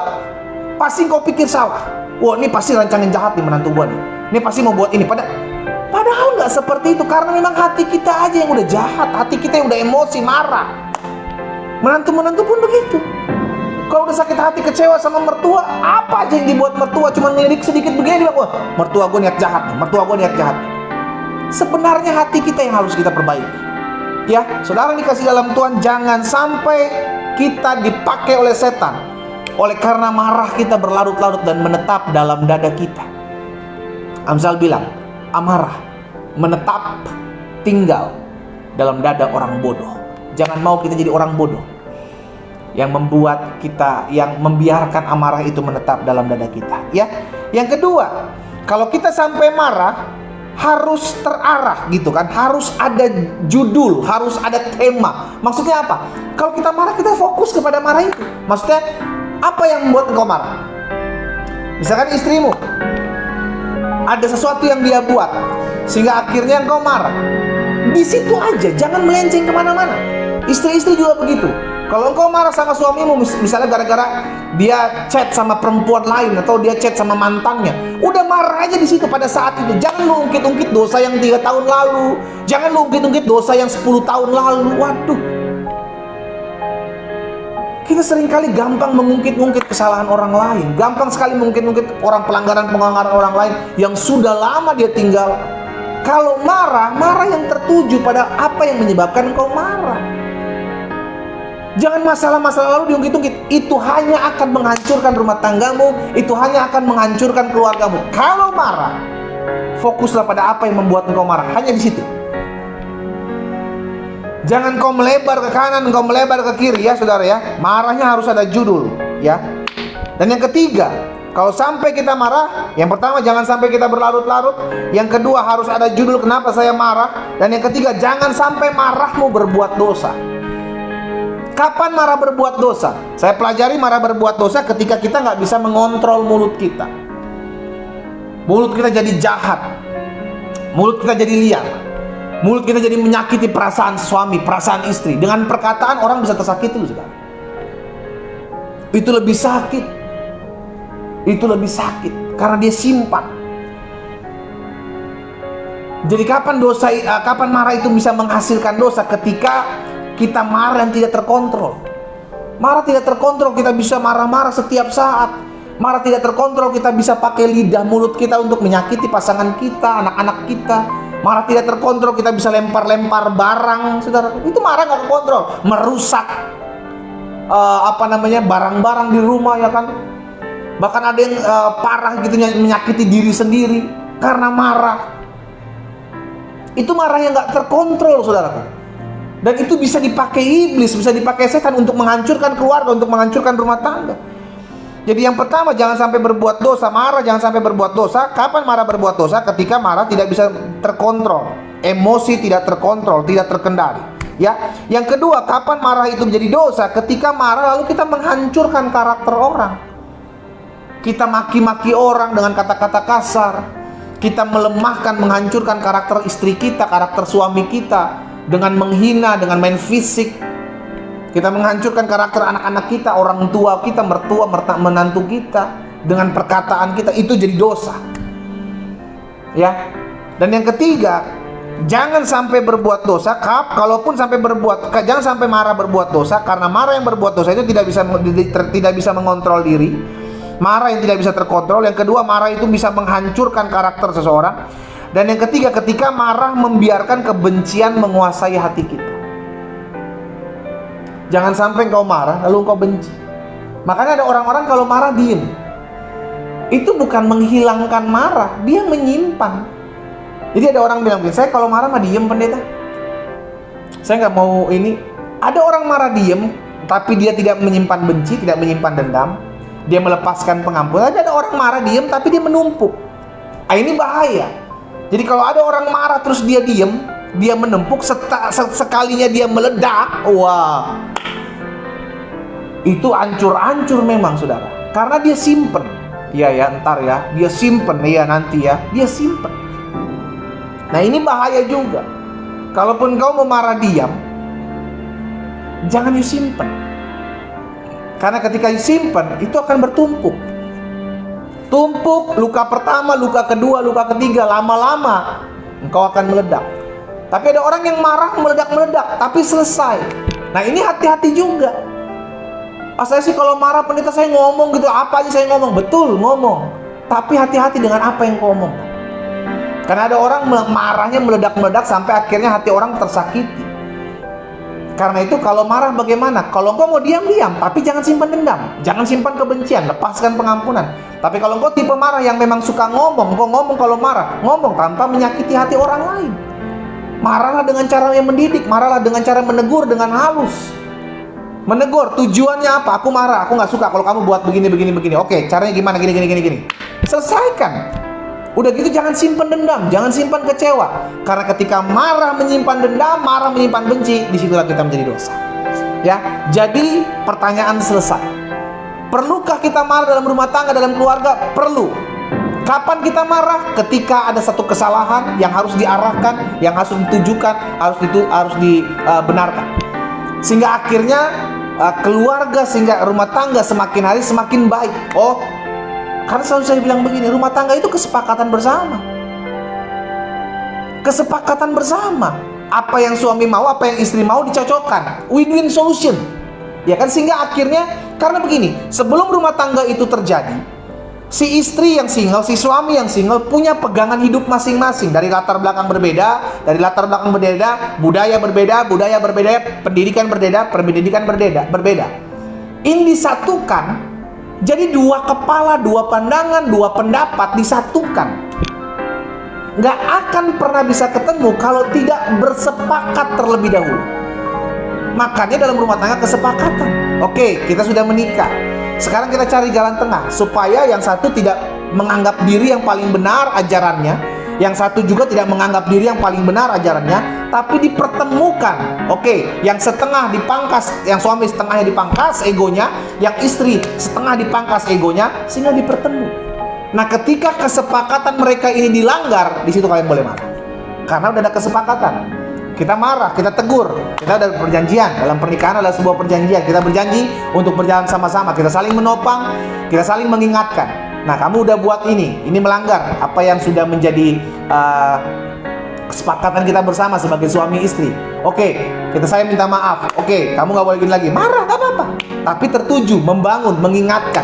pasti engkau pikir salah. Wah ini pasti rancangan jahat nih menantu gua nih. Ini pasti mau buat ini. Padahal nggak seperti itu. Karena memang hati kita aja yang udah jahat. Hati kita yang udah emosi, marah. Menantu pun begitu. Kalau udah sakit hati, kecewa sama mertua, apa aja yang dibuat mertua, cuma ngelirik sedikit begini, dia bilang, wah mertua gue niat jahat, mertua gue niat jahat. Sebenarnya hati kita yang harus kita perbaiki. Ya, saudara dikasih dalam Tuhan, jangan sampai kita dipakai oleh setan, oleh karena marah kita berlarut-larut dan menetap dalam dada kita. Amsal bilang, amarah menetap tinggal dalam dada orang bodoh. Jangan mau kita jadi orang bodoh yang membuat kita, yang membiarkan amarah itu menetap dalam dada kita, ya. Yang kedua, kalau kita sampai marah, harus terarah gitu kan, harus ada judul, harus ada tema. Maksudnya apa? Kalau kita marah, kita fokus kepada marah itu. Maksudnya apa yang membuat engkau marah? Misalkan istrimu, ada sesuatu yang dia buat sehingga akhirnya engkau marah. Di situ aja, jangan melenceng kemana-mana. Istri-istri juga begitu. Kalau engkau marah sama suamimu, misalnya gara-gara dia chat sama perempuan lain, atau dia chat sama mantannya, udah marah aja di situ pada saat itu. Jangan lu ungkit-ungkit dosa yang 3 tahun lalu, jangan lu ungkit-ungkit dosa yang 10 tahun lalu. Waduh, kita seringkali gampang mengungkit-ungkit kesalahan orang lain, gampang sekali mengungkit-ungkit pelanggaran orang lain yang sudah lama dia tinggal. Kalau marah yang tertuju pada apa yang menyebabkan engkau marah. Jangan masalah-masalah lalu diungkit-ungkit. Itu hanya akan menghancurkan rumah tanggamu, itu hanya akan menghancurkan keluargamu. Kalau marah, fokuslah pada apa yang membuat engkau marah, hanya di situ. Jangan kau melebar ke kanan, kau melebar ke kiri, ya saudara ya. Marahnya harus ada judul, ya. Dan yang ketiga, kalau sampai kita marah, yang pertama jangan sampai kita berlarut-larut. Yang kedua harus ada judul kenapa saya marah. Dan yang ketiga, jangan sampai marahmu berbuat dosa. Kapan marah berbuat dosa? Saya pelajari marah berbuat dosa ketika kita nggak bisa mengontrol mulut kita. Mulut kita jadi jahat. Mulut kita jadi liar. Mulut kita jadi menyakiti perasaan suami, perasaan istri. Dengan perkataan orang bisa tersakiti loh, saudara. Itu lebih sakit. Itu lebih sakit karena dia simpan. Jadi kapan marah itu bisa menghasilkan dosa? Ketika kita marah yang tidak terkontrol. Marah tidak terkontrol, kita bisa marah-marah setiap saat. Marah tidak terkontrol, kita bisa pakai lidah mulut kita untuk menyakiti pasangan kita, anak-anak kita. Marah tidak terkontrol, kita bisa lempar-lempar barang, saudara. Itu marah nggak terkontrol, merusak barang-barang di rumah, ya kan. Bahkan ada yang parah gitu, menyakiti diri sendiri karena marah. Itu marah yang nggak terkontrol, saudara. Dan itu bisa dipakai iblis, bisa dipakai setan untuk menghancurkan keluarga, untuk menghancurkan rumah tangga. Jadi yang pertama, jangan sampai berbuat dosa. Marah jangan sampai berbuat dosa. Kapan marah berbuat dosa? Ketika marah tidak bisa terkontrol, emosi tidak terkontrol, tidak terkendali. Ya. Yang kedua, kapan marah itu menjadi dosa? Ketika marah lalu kita menghancurkan karakter orang. Kita maki-maki orang dengan kata-kata kasar. Kita melemahkan, menghancurkan karakter istri kita, karakter suami kita dengan menghina, dengan main fisik. Kita menghancurkan karakter anak-anak kita, orang tua kita, mertua, menantu kita dengan perkataan kita. Itu jadi dosa. Ya. Dan yang ketiga, jangan sampai berbuat dosa. Jangan sampai marah berbuat dosa, karena marah yang berbuat dosa itu tidak bisa mengontrol diri. Marah yang tidak bisa terkontrol. Yang kedua, marah itu bisa menghancurkan karakter seseorang. Dan yang ketiga, ketika marah membiarkan kebencian menguasai hati kita. Jangan sampai engkau marah lalu engkau benci. Makanya ada orang-orang kalau marah diem. Itu bukan menghilangkan marah, dia menyimpan. Jadi ada orang bilang, saya kalau marah mah diem, pendeta. Saya nggak mau ini. Ada orang marah diem, tapi dia tidak menyimpan benci, tidak menyimpan dendam. Dia melepaskan pengampunan. Ada orang marah diem, tapi dia menumpuk. Ini bahaya. Jadi kalau ada orang marah terus dia diem, dia menumpuk, sekalinya dia meledak, wah, itu hancur-hancur memang, saudara. Karena dia simpen. Ntar ya, dia simpen, nanti ya, dia simpen. Nah, ini bahaya juga. Kalaupun kau mau marah diam, jangan simpen. Karena ketika simpen, itu akan bertumpuk. Tumpuk, luka pertama, luka kedua, luka ketiga, lama-lama engkau akan meledak. Tapi ada orang yang marah meledak-meledak, tapi selesai. Nah, ini hati-hati juga. Saya sih kalau marah, pendeta, saya ngomong gitu, apa aja saya ngomong. Betul, ngomong. Tapi hati-hati dengan apa yang kau ngomong. Karena ada orang marahnya meledak-meledak sampai akhirnya hati orang tersakiti. Karena itu kalau marah bagaimana? Kalau engkau mau diam-diam, tapi jangan simpan dendam, jangan simpan kebencian, lepaskan pengampunan. Tapi kalau engkau tipe marah yang memang suka ngomong, engkau ngomong kalau marah, ngomong tanpa menyakiti hati orang lain. Marahlah dengan cara yang mendidik, marahlah dengan cara menegur dengan halus. Menegur, tujuannya apa? Aku marah, aku nggak suka kalau kamu buat begini. Oke, caranya gimana? Gini. Selesaikan. Udah gitu jangan simpan dendam, jangan simpan kecewa. Karena ketika marah menyimpan dendam, marah menyimpan benci, disitulah kita menjadi dosa. Ya, jadi pertanyaan selesai. Perlukah kita marah dalam rumah tangga, dalam keluarga? Perlu. Kapan kita marah? Ketika ada satu kesalahan yang harus diarahkan, yang harus ditujukan, harus dibenarkan. Sehingga akhirnya keluarga, sehingga rumah tangga semakin hari semakin baik. Karena selalu saya bilang begini, rumah tangga itu kesepakatan bersama. Kesepakatan bersama. Apa yang suami mau, apa yang istri mau dicocokkan. Win-win solution. Ya kan, sehingga akhirnya, karena begini, sebelum rumah tangga itu terjadi, si istri yang single, si suami yang single punya pegangan hidup masing-masing. Dari latar belakang berbeda, budaya berbeda, pendidikan berbeda. Ini disatukan. Jadi dua kepala, dua pandangan, dua pendapat disatukan. Nggak akan pernah bisa ketemu kalau tidak bersepakat terlebih dahulu. Makanya dalam rumah tangga kesepakatan. Oke, kita sudah menikah. Sekarang kita cari jalan tengah supaya yang satu tidak menganggap diri yang paling benar ajarannya, yang satu juga tidak menganggap diri yang paling benar ajarannya, tapi dipertemukan. Oke, yang setengah dipangkas, yang suami setengahnya dipangkas egonya, yang istri setengah dipangkas egonya, sehingga dipertemu. Nah, ketika kesepakatan mereka ini dilanggar, di situ kalian boleh marah. Karena udah ada kesepakatan. Kita marah, kita tegur, kita ada perjanjian. Dalam pernikahan adalah sebuah perjanjian. Kita berjanji untuk berjalan sama-sama. Kita saling menopang, kita saling mengingatkan. Nah, kamu udah buat ini melanggar apa yang sudah menjadi kesepakatan kita bersama sebagai suami istri. Oke, saya minta maaf. Oke, kamu gak boleh gini lagi. Marah, gak apa-apa. Tapi tertuju, membangun, mengingatkan.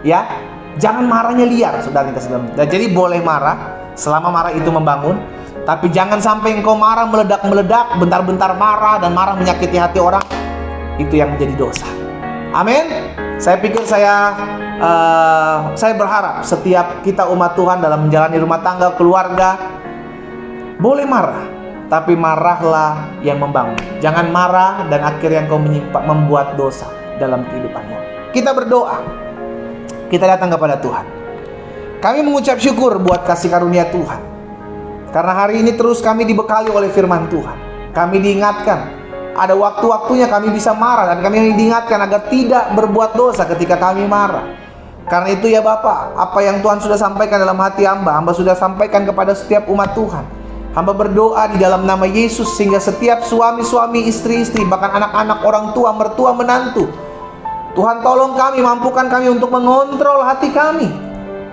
Ya, jangan marahnya liar, saudara kita sedang. Jadi boleh marah, selama marah itu membangun. Tapi jangan sampai engkau marah meledak-meledak, bentar-bentar marah dan marah menyakiti hati orang. Itu yang menjadi dosa. Amin. Saya pikir saya berharap setiap kita umat Tuhan dalam menjalani rumah tangga, keluarga, boleh marah, tapi marahlah yang membangun. Jangan marah dan akhirnya engkau membuat dosa dalam kehidupanmu. Kita berdoa. Kita datang kepada Tuhan. Kami mengucap syukur buat kasih karunia Tuhan. Karena hari ini terus kami dibekali oleh firman Tuhan. Kami diingatkan, ada waktu-waktunya kami bisa marah, dan kami diingatkan agar tidak berbuat dosa ketika kami marah. Karena itu ya Bapak, apa yang Tuhan sudah sampaikan dalam hati hamba sudah sampaikan kepada setiap umat Tuhan. Hamba berdoa di dalam nama Yesus, sehingga setiap suami-suami, istri-istri, bahkan anak-anak, orang tua, mertua, menantu, Tuhan tolong kami, mampukan kami untuk mengontrol hati kami.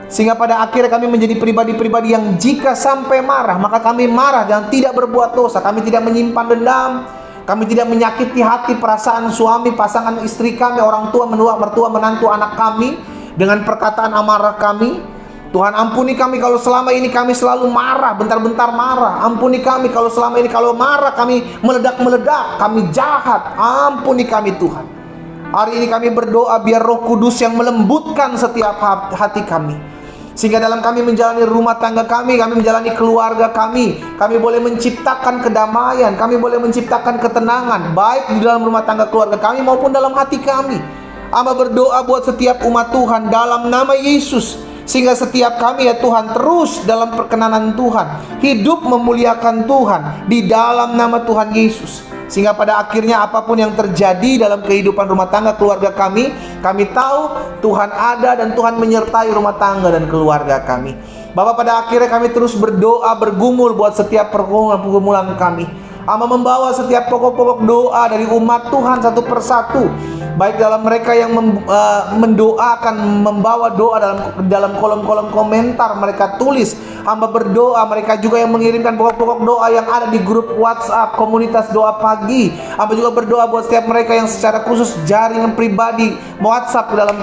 Sehingga pada akhirnya kami menjadi pribadi-pribadi yang jika sampai marah, maka kami marah dan tidak berbuat dosa. Kami tidak menyimpan dendam, kami tidak menyakiti hati, perasaan suami, pasangan istri kami, orang tua, mertua, menantu, anak kami dengan perkataan amarah kami. Tuhan, ampuni kami kalau selama ini kami selalu marah, bentar-bentar marah. Ampuni kami kalau selama ini kalau marah kami meledak-meledak, kami jahat. Ampuni kami Tuhan. Hari ini kami berdoa biar Roh Kudus yang melembutkan setiap hati kami, sehingga dalam kami menjalani rumah tangga kami menjalani keluarga kami boleh menciptakan kedamaian, kami boleh menciptakan ketenangan, baik di dalam rumah tangga keluarga kami maupun dalam hati kami. Hamba berdoa buat setiap umat Tuhan dalam nama Yesus, sehingga setiap kami ya Tuhan terus dalam perkenanan Tuhan, hidup memuliakan Tuhan di dalam nama Tuhan Yesus. Sehingga pada akhirnya apapun yang terjadi dalam kehidupan rumah tangga keluarga kami tahu Tuhan ada dan Tuhan menyertai rumah tangga dan keluarga kami. Bapak, pada akhirnya kami terus berdoa, bergumul buat setiap pergumulan kami. Hamba membawa setiap pokok-pokok doa dari umat Tuhan satu persatu, baik dalam mereka yang mendoakan, membawa doa dalam kolom-kolom komentar mereka tulis. Hamba berdoa, mereka juga yang mengirimkan pokok-pokok doa yang ada di grup WhatsApp komunitas doa pagi. Hamba juga berdoa buat setiap mereka yang secara khusus jaringan pribadi WhatsApp dalam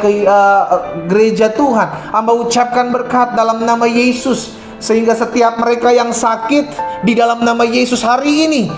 gereja Tuhan. Hamba ucapkan berkat dalam nama Yesus, sehingga setiap mereka yang sakit di dalam nama Yesus hari ini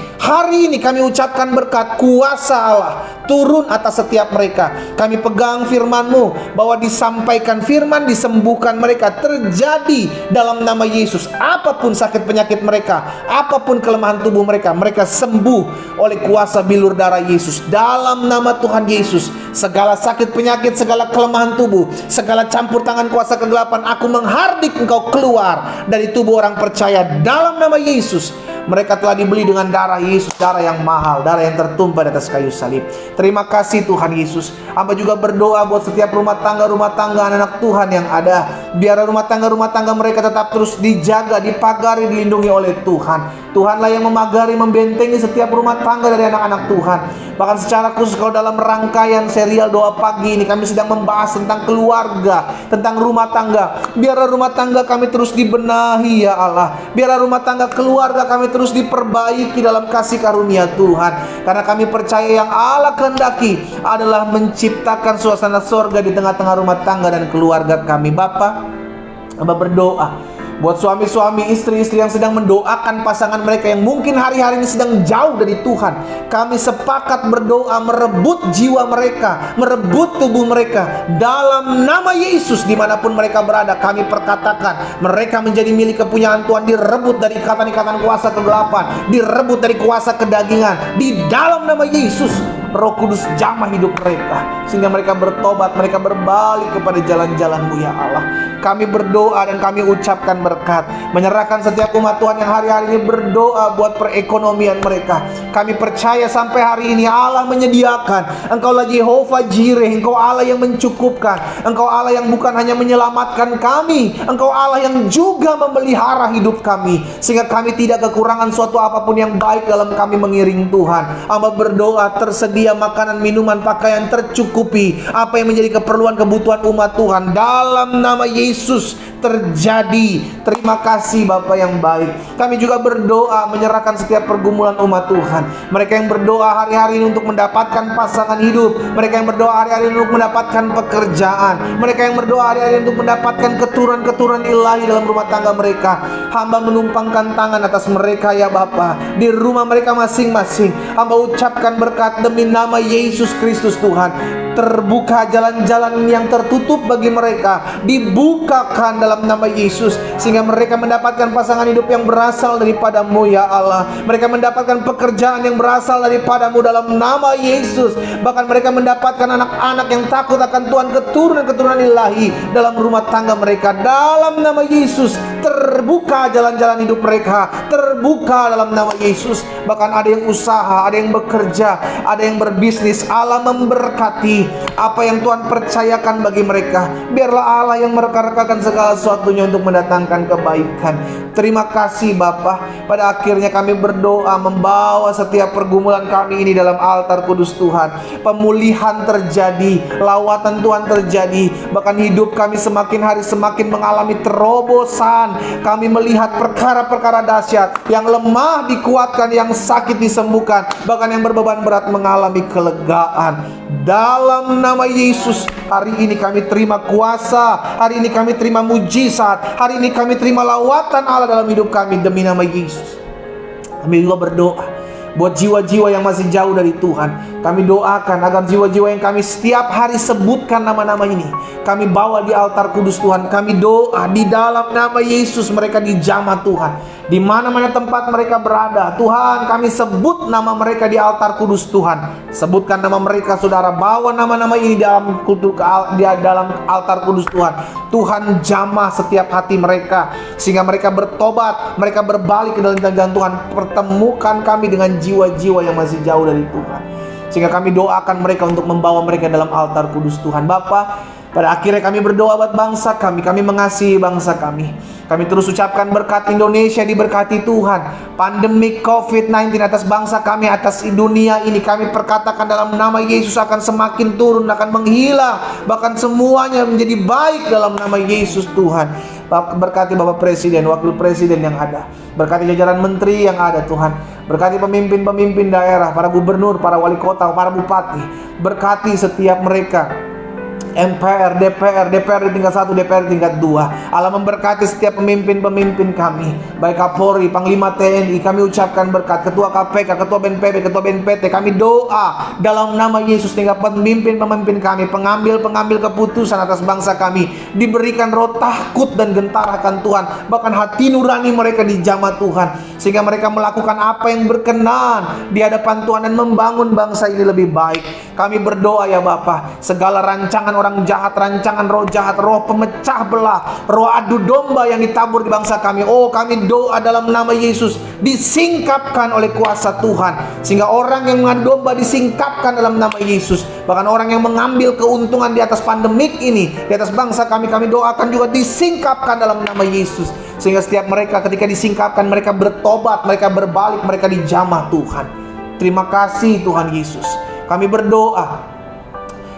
kami ucapkan berkat, kuasa Allah turun atas setiap mereka. Kami pegang firman-Mu bahwa disampaikan firman, disembuhkan mereka, terjadi dalam nama Yesus. Apapun sakit penyakit mereka, apapun kelemahan tubuh mereka sembuh oleh kuasa bilur darah Yesus. Dalam nama Tuhan Yesus, segala sakit penyakit, segala kelemahan tubuh, segala campur tangan kuasa kegelapan, aku menghardik engkau keluar dari tubuh orang percaya dalam nama Yesus. Mereka telah dibeli dengan darah Yesus, darah yang mahal, darah yang tertumpah di atas kayu salib. Terima kasih Tuhan Yesus. Hamba juga berdoa buat setiap rumah tangga anak-anak Tuhan yang ada. Biar rumah tangga mereka tetap terus dijaga, dipagari, dilindungi oleh Tuhan. Tuhanlah yang memagari, membentengi setiap rumah tangga dari anak-anak Tuhan. Bahkan secara khusus kalau dalam rangkaian serial doa pagi ini kami sedang membahas tentang keluarga, tentang rumah tangga. Biarlah rumah tangga kami terus dibenahi ya Allah. Biarlah rumah tangga keluarga kami terus diperbaiki dalam kasih karunia Tuhan. Karena kami percaya yang Allah kehendaki adalah menciptakan suasana sorga di tengah-tengah rumah tangga dan keluarga kami. Bapa, hamba berdoa buat suami-suami, istri-istri yang sedang mendoakan pasangan mereka yang mungkin hari-hari ini sedang jauh dari Tuhan. Kami sepakat berdoa merebut jiwa mereka, merebut tubuh mereka dalam nama Yesus. Dimanapun mereka berada, kami perkatakan mereka menjadi milik kepunyaan Tuhan, direbut dari ikatan-ikatan kuasa kegelapan, direbut dari kuasa kedagingan di dalam nama Yesus. Roh Kudus jamah hidup mereka, sehingga mereka bertobat, mereka berbalik kepada jalan-jalan-Mu ya Allah. Kami berdoa dan kami ucapkan berkat, menyerahkan setiap umat Tuhan yang hari-hari ini berdoa buat perekonomian mereka. Kami percaya sampai hari ini Allah menyediakan. Engkaulah Jehovah Jireh, Engkau Allah yang mencukupkan, Engkau Allah yang bukan hanya menyelamatkan kami, Engkau Allah yang juga memelihara hidup kami, sehingga kami tidak kekurangan suatu apapun yang baik dalam kami mengiring Tuhan. Hamba berdoa tersedia makanan, minuman, pakaian, tercukupi apa yang menjadi keperluan kebutuhan umat Tuhan dalam nama Yesus terjadi. Terima kasih Bapa yang baik. Kami juga berdoa menyerahkan setiap pergumulan umat Tuhan. Mereka yang berdoa hari-hari ini untuk mendapatkan pasangan hidup, mereka yang berdoa hari-hari ini untuk mendapatkan pekerjaan, mereka yang berdoa hari-hari ini untuk mendapatkan keturunan-keturunan ilahi dalam rumah tangga mereka. Hamba menumpangkan tangan atas mereka ya Bapa, di rumah mereka masing-masing. Hamba ucapkan berkat demi nama Yesus Kristus Tuhan. Terbuka jalan-jalan yang tertutup bagi mereka, dibukakan dalam nama Yesus, sehingga mereka mendapatkan pasangan hidup yang berasal daripada-Mu ya Allah. Mereka mendapatkan pekerjaan yang berasal daripada-Mu dalam nama Yesus. Bahkan mereka mendapatkan anak-anak yang takut akan Tuhan, keturunan-keturunan ilahi dalam rumah tangga mereka dalam nama Yesus. Terbuka jalan-jalan hidup mereka, terbuka dalam nama Yesus. Bahkan ada yang usaha, ada yang bekerja, ada yang berbisnis. Allah memberkati apa yang Tuhan percayakan bagi mereka. Biarlah Allah yang merekarkan segala sesuatunya untuk mendatangkan kebaikan. Terima kasih Bapa. Pada akhirnya kami berdoa membawa setiap pergumulan kami ini dalam altar kudus Tuhan. Pemulihan terjadi, lawatan Tuhan terjadi. Bahkan hidup kami semakin hari semakin mengalami terobosan. Kami melihat perkara-perkara dahsyat, yang lemah dikuatkan, yang sakit disembuhkan, bahkan yang berbeban berat mengalami kelegaan. Dalam nama Yesus, hari ini kami terima kuasa, hari ini kami terima mujizat, hari ini kami terima lawatan Allah dalam hidup kami demi nama Yesus. Kami juga berdoa buat jiwa-jiwa yang masih jauh dari Tuhan. Kami doakan agar jiwa-jiwa yang kami setiap hari sebutkan nama-nama ini, kami bawa di altar kudus Tuhan. Kami doa di dalam nama Yesus mereka dijamah Tuhan. Di mana-mana tempat mereka berada, Tuhan, kami sebut nama mereka di altar kudus Tuhan. Sebutkan nama mereka, saudara. Bawa nama-nama ini di dalam altar kudus Tuhan. Tuhan jamah setiap hati mereka, sehingga mereka bertobat, mereka berbalik ke dalam jalan Tuhan. Pertemukan kami dengan jiwa-jiwa yang masih jauh dari Tuhan, sehingga kami doakan mereka untuk membawa mereka dalam altar kudus Tuhan. Bapa, pada akhirnya kami berdoa buat bangsa kami. Kami mengasihi bangsa kami. Kami terus ucapkan berkat Indonesia diberkati Tuhan. Pandemi COVID-19 atas bangsa kami, atas dunia ini, kami perkatakan dalam nama Yesus akan semakin turun, akan menghilang. Bahkan semuanya menjadi baik dalam nama Yesus Tuhan. Berkati Bapak Presiden, Wakil Presiden yang ada. Berkati jajaran menteri yang ada Tuhan. Berkati pemimpin-pemimpin daerah, para gubernur, para wali kota, para bupati. Berkati setiap mereka. MPR, DPR di tingkat 1, DPR di tingkat 2. Allah memberkati setiap pemimpin-pemimpin kami, baik Kapolri, Panglima TNI. Kami ucapkan berkat, Ketua KPK, Ketua BNPB, Ketua BNPT. Kami doa dalam nama Yesus, sehingga pemimpin-pemimpin kami, pengambil keputusan atas bangsa kami, diberikan roh takut dan gentar akan Tuhan. Bahkan hati nurani mereka dijamah Tuhan, sehingga mereka melakukan apa yang berkenan di hadapan Tuhan dan membangun bangsa ini lebih baik. Kami berdoa ya Bapa, segala rancangan orang jahat, rancangan roh jahat, roh pemecah belah, roh adu domba yang ditabur di bangsa kami, kami doa dalam nama Yesus disingkapkan oleh kuasa Tuhan, sehingga orang yang mengadu domba disingkapkan dalam nama Yesus. Bahkan orang yang mengambil keuntungan di atas pandemik ini, di atas bangsa kami, kami doakan juga disingkapkan dalam nama Yesus, sehingga setiap mereka ketika disingkapkan, mereka bertobat, mereka berbalik, mereka dijamah Tuhan. Terima kasih Tuhan Yesus. Kami berdoa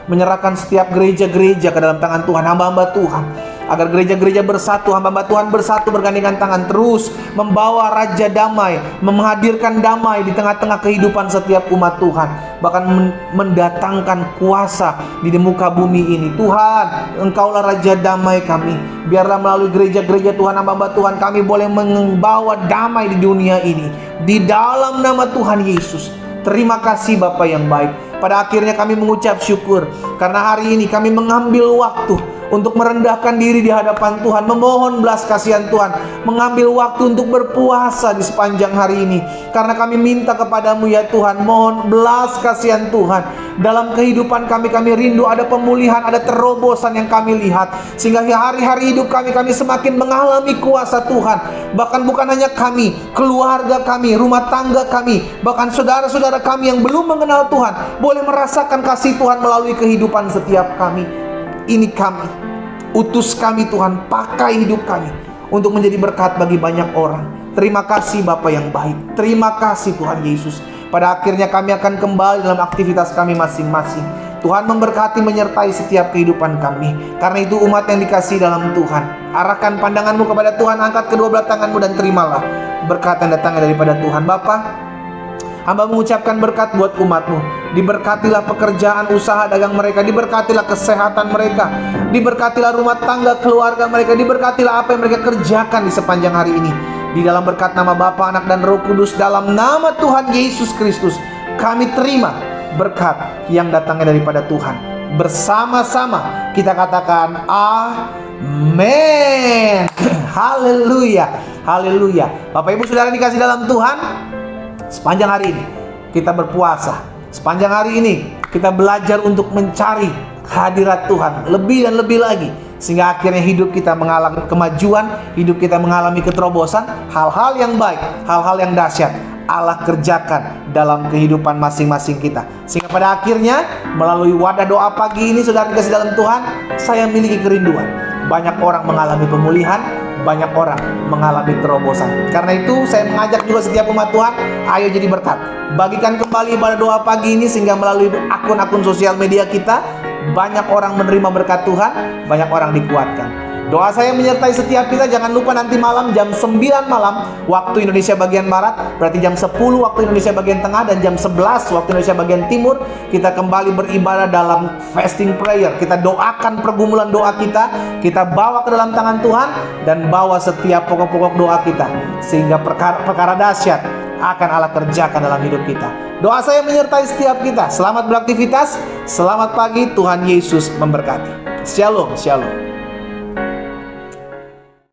menyerahkan setiap gereja-gereja ke dalam tangan Tuhan, hamba-hamba Tuhan, agar gereja-gereja bersatu, hamba-hamba Tuhan bersatu, bergandengan tangan, terus membawa Raja Damai, menghadirkan damai di tengah-tengah kehidupan setiap umat Tuhan, bahkan mendatangkan kuasa di muka bumi ini. Tuhan, Engkaulah Raja Damai kami. Biarlah melalui gereja-gereja Tuhan, hamba-hamba Tuhan, kami boleh membawa damai di dunia ini, di dalam nama Tuhan Yesus. Terima kasih Bapa yang baik. Pada akhirnya kami mengucap syukur, karena hari ini kami mengambil waktu untuk merendahkan diri di hadapan Tuhan, memohon belas kasihan Tuhan, mengambil waktu untuk berpuasa di sepanjang hari ini. Karena kami minta kepadamu ya Tuhan, mohon belas kasihan Tuhan. Dalam kehidupan kami rindu ada pemulihan, ada terobosan yang kami lihat. Sehingga hari-hari hidup kami semakin mengalami kuasa Tuhan. Bahkan bukan hanya kami, keluarga kami, rumah tangga kami, bahkan saudara-saudara kami yang belum mengenal Tuhan, boleh merasakan kasih Tuhan melalui kehidupan setiap kami. Ini kami, utus kami Tuhan, pakai hidup kami untuk menjadi berkat bagi banyak orang. Terima kasih Bapa yang baik. Terima kasih Tuhan Yesus. Pada akhirnya kami akan kembali dalam aktivitas kami masing-masing. Tuhan memberkati menyertai setiap kehidupan kami. Karena itu umat yang dikasihi dalam Tuhan, arahkan pandanganmu kepada Tuhan, angkat kedua belah tanganmu dan terimalah berkat yang datangnya daripada Tuhan. Bapa, hamba mengucapkan berkat buat umatmu. Diberkatilah pekerjaan usaha dagang mereka, diberkatilah kesehatan mereka, diberkatilah rumah tangga keluarga mereka, diberkatilah apa yang mereka kerjakan di sepanjang hari ini. Di dalam berkat nama Bapa, Anak dan Roh Kudus, dalam nama Tuhan Yesus Kristus, kami terima berkat yang datangnya daripada Tuhan. Bersama-sama kita katakan amin. Haleluya, haleluya. Bapak Ibu Saudara dikasih dalam Tuhan, sepanjang hari ini kita berpuasa. Sepanjang hari ini kita belajar untuk mencari hadirat Tuhan lebih dan lebih lagi, sehingga akhirnya hidup kita mengalami kemajuan, hidup kita mengalami keterobosan. Hal-hal yang baik, hal-hal yang dahsyat Allah kerjakan dalam kehidupan masing-masing kita, sehingga pada akhirnya melalui wadah doa pagi ini, saudara dikasih dalam Tuhan, saya miliki kerinduan banyak orang mengalami pemulihan, banyak orang mengalami terobosan. Karena itu saya mengajak juga setiap umat Tuhan, ayo jadi berkat. Bagikan kembali ibadah doa pagi ini, sehingga melalui akun-akun sosial media kita banyak orang menerima berkat Tuhan, banyak orang dikuatkan. Doa saya menyertai setiap kita. Jangan lupa nanti malam jam 9 malam waktu Indonesia bagian Barat, berarti jam 10 waktu Indonesia bagian Tengah, dan jam 11 waktu Indonesia bagian Timur, kita kembali beribadah dalam fasting prayer. Kita doakan pergumulan doa kita bawa ke dalam tangan Tuhan, dan bawa setiap pokok-pokok doa kita, sehingga perkara dahsyat akan Allah kerjakan dalam hidup kita. Doa saya menyertai setiap kita. Selamat beraktivitas, selamat pagi, Tuhan Yesus memberkati. Shalom, shalom.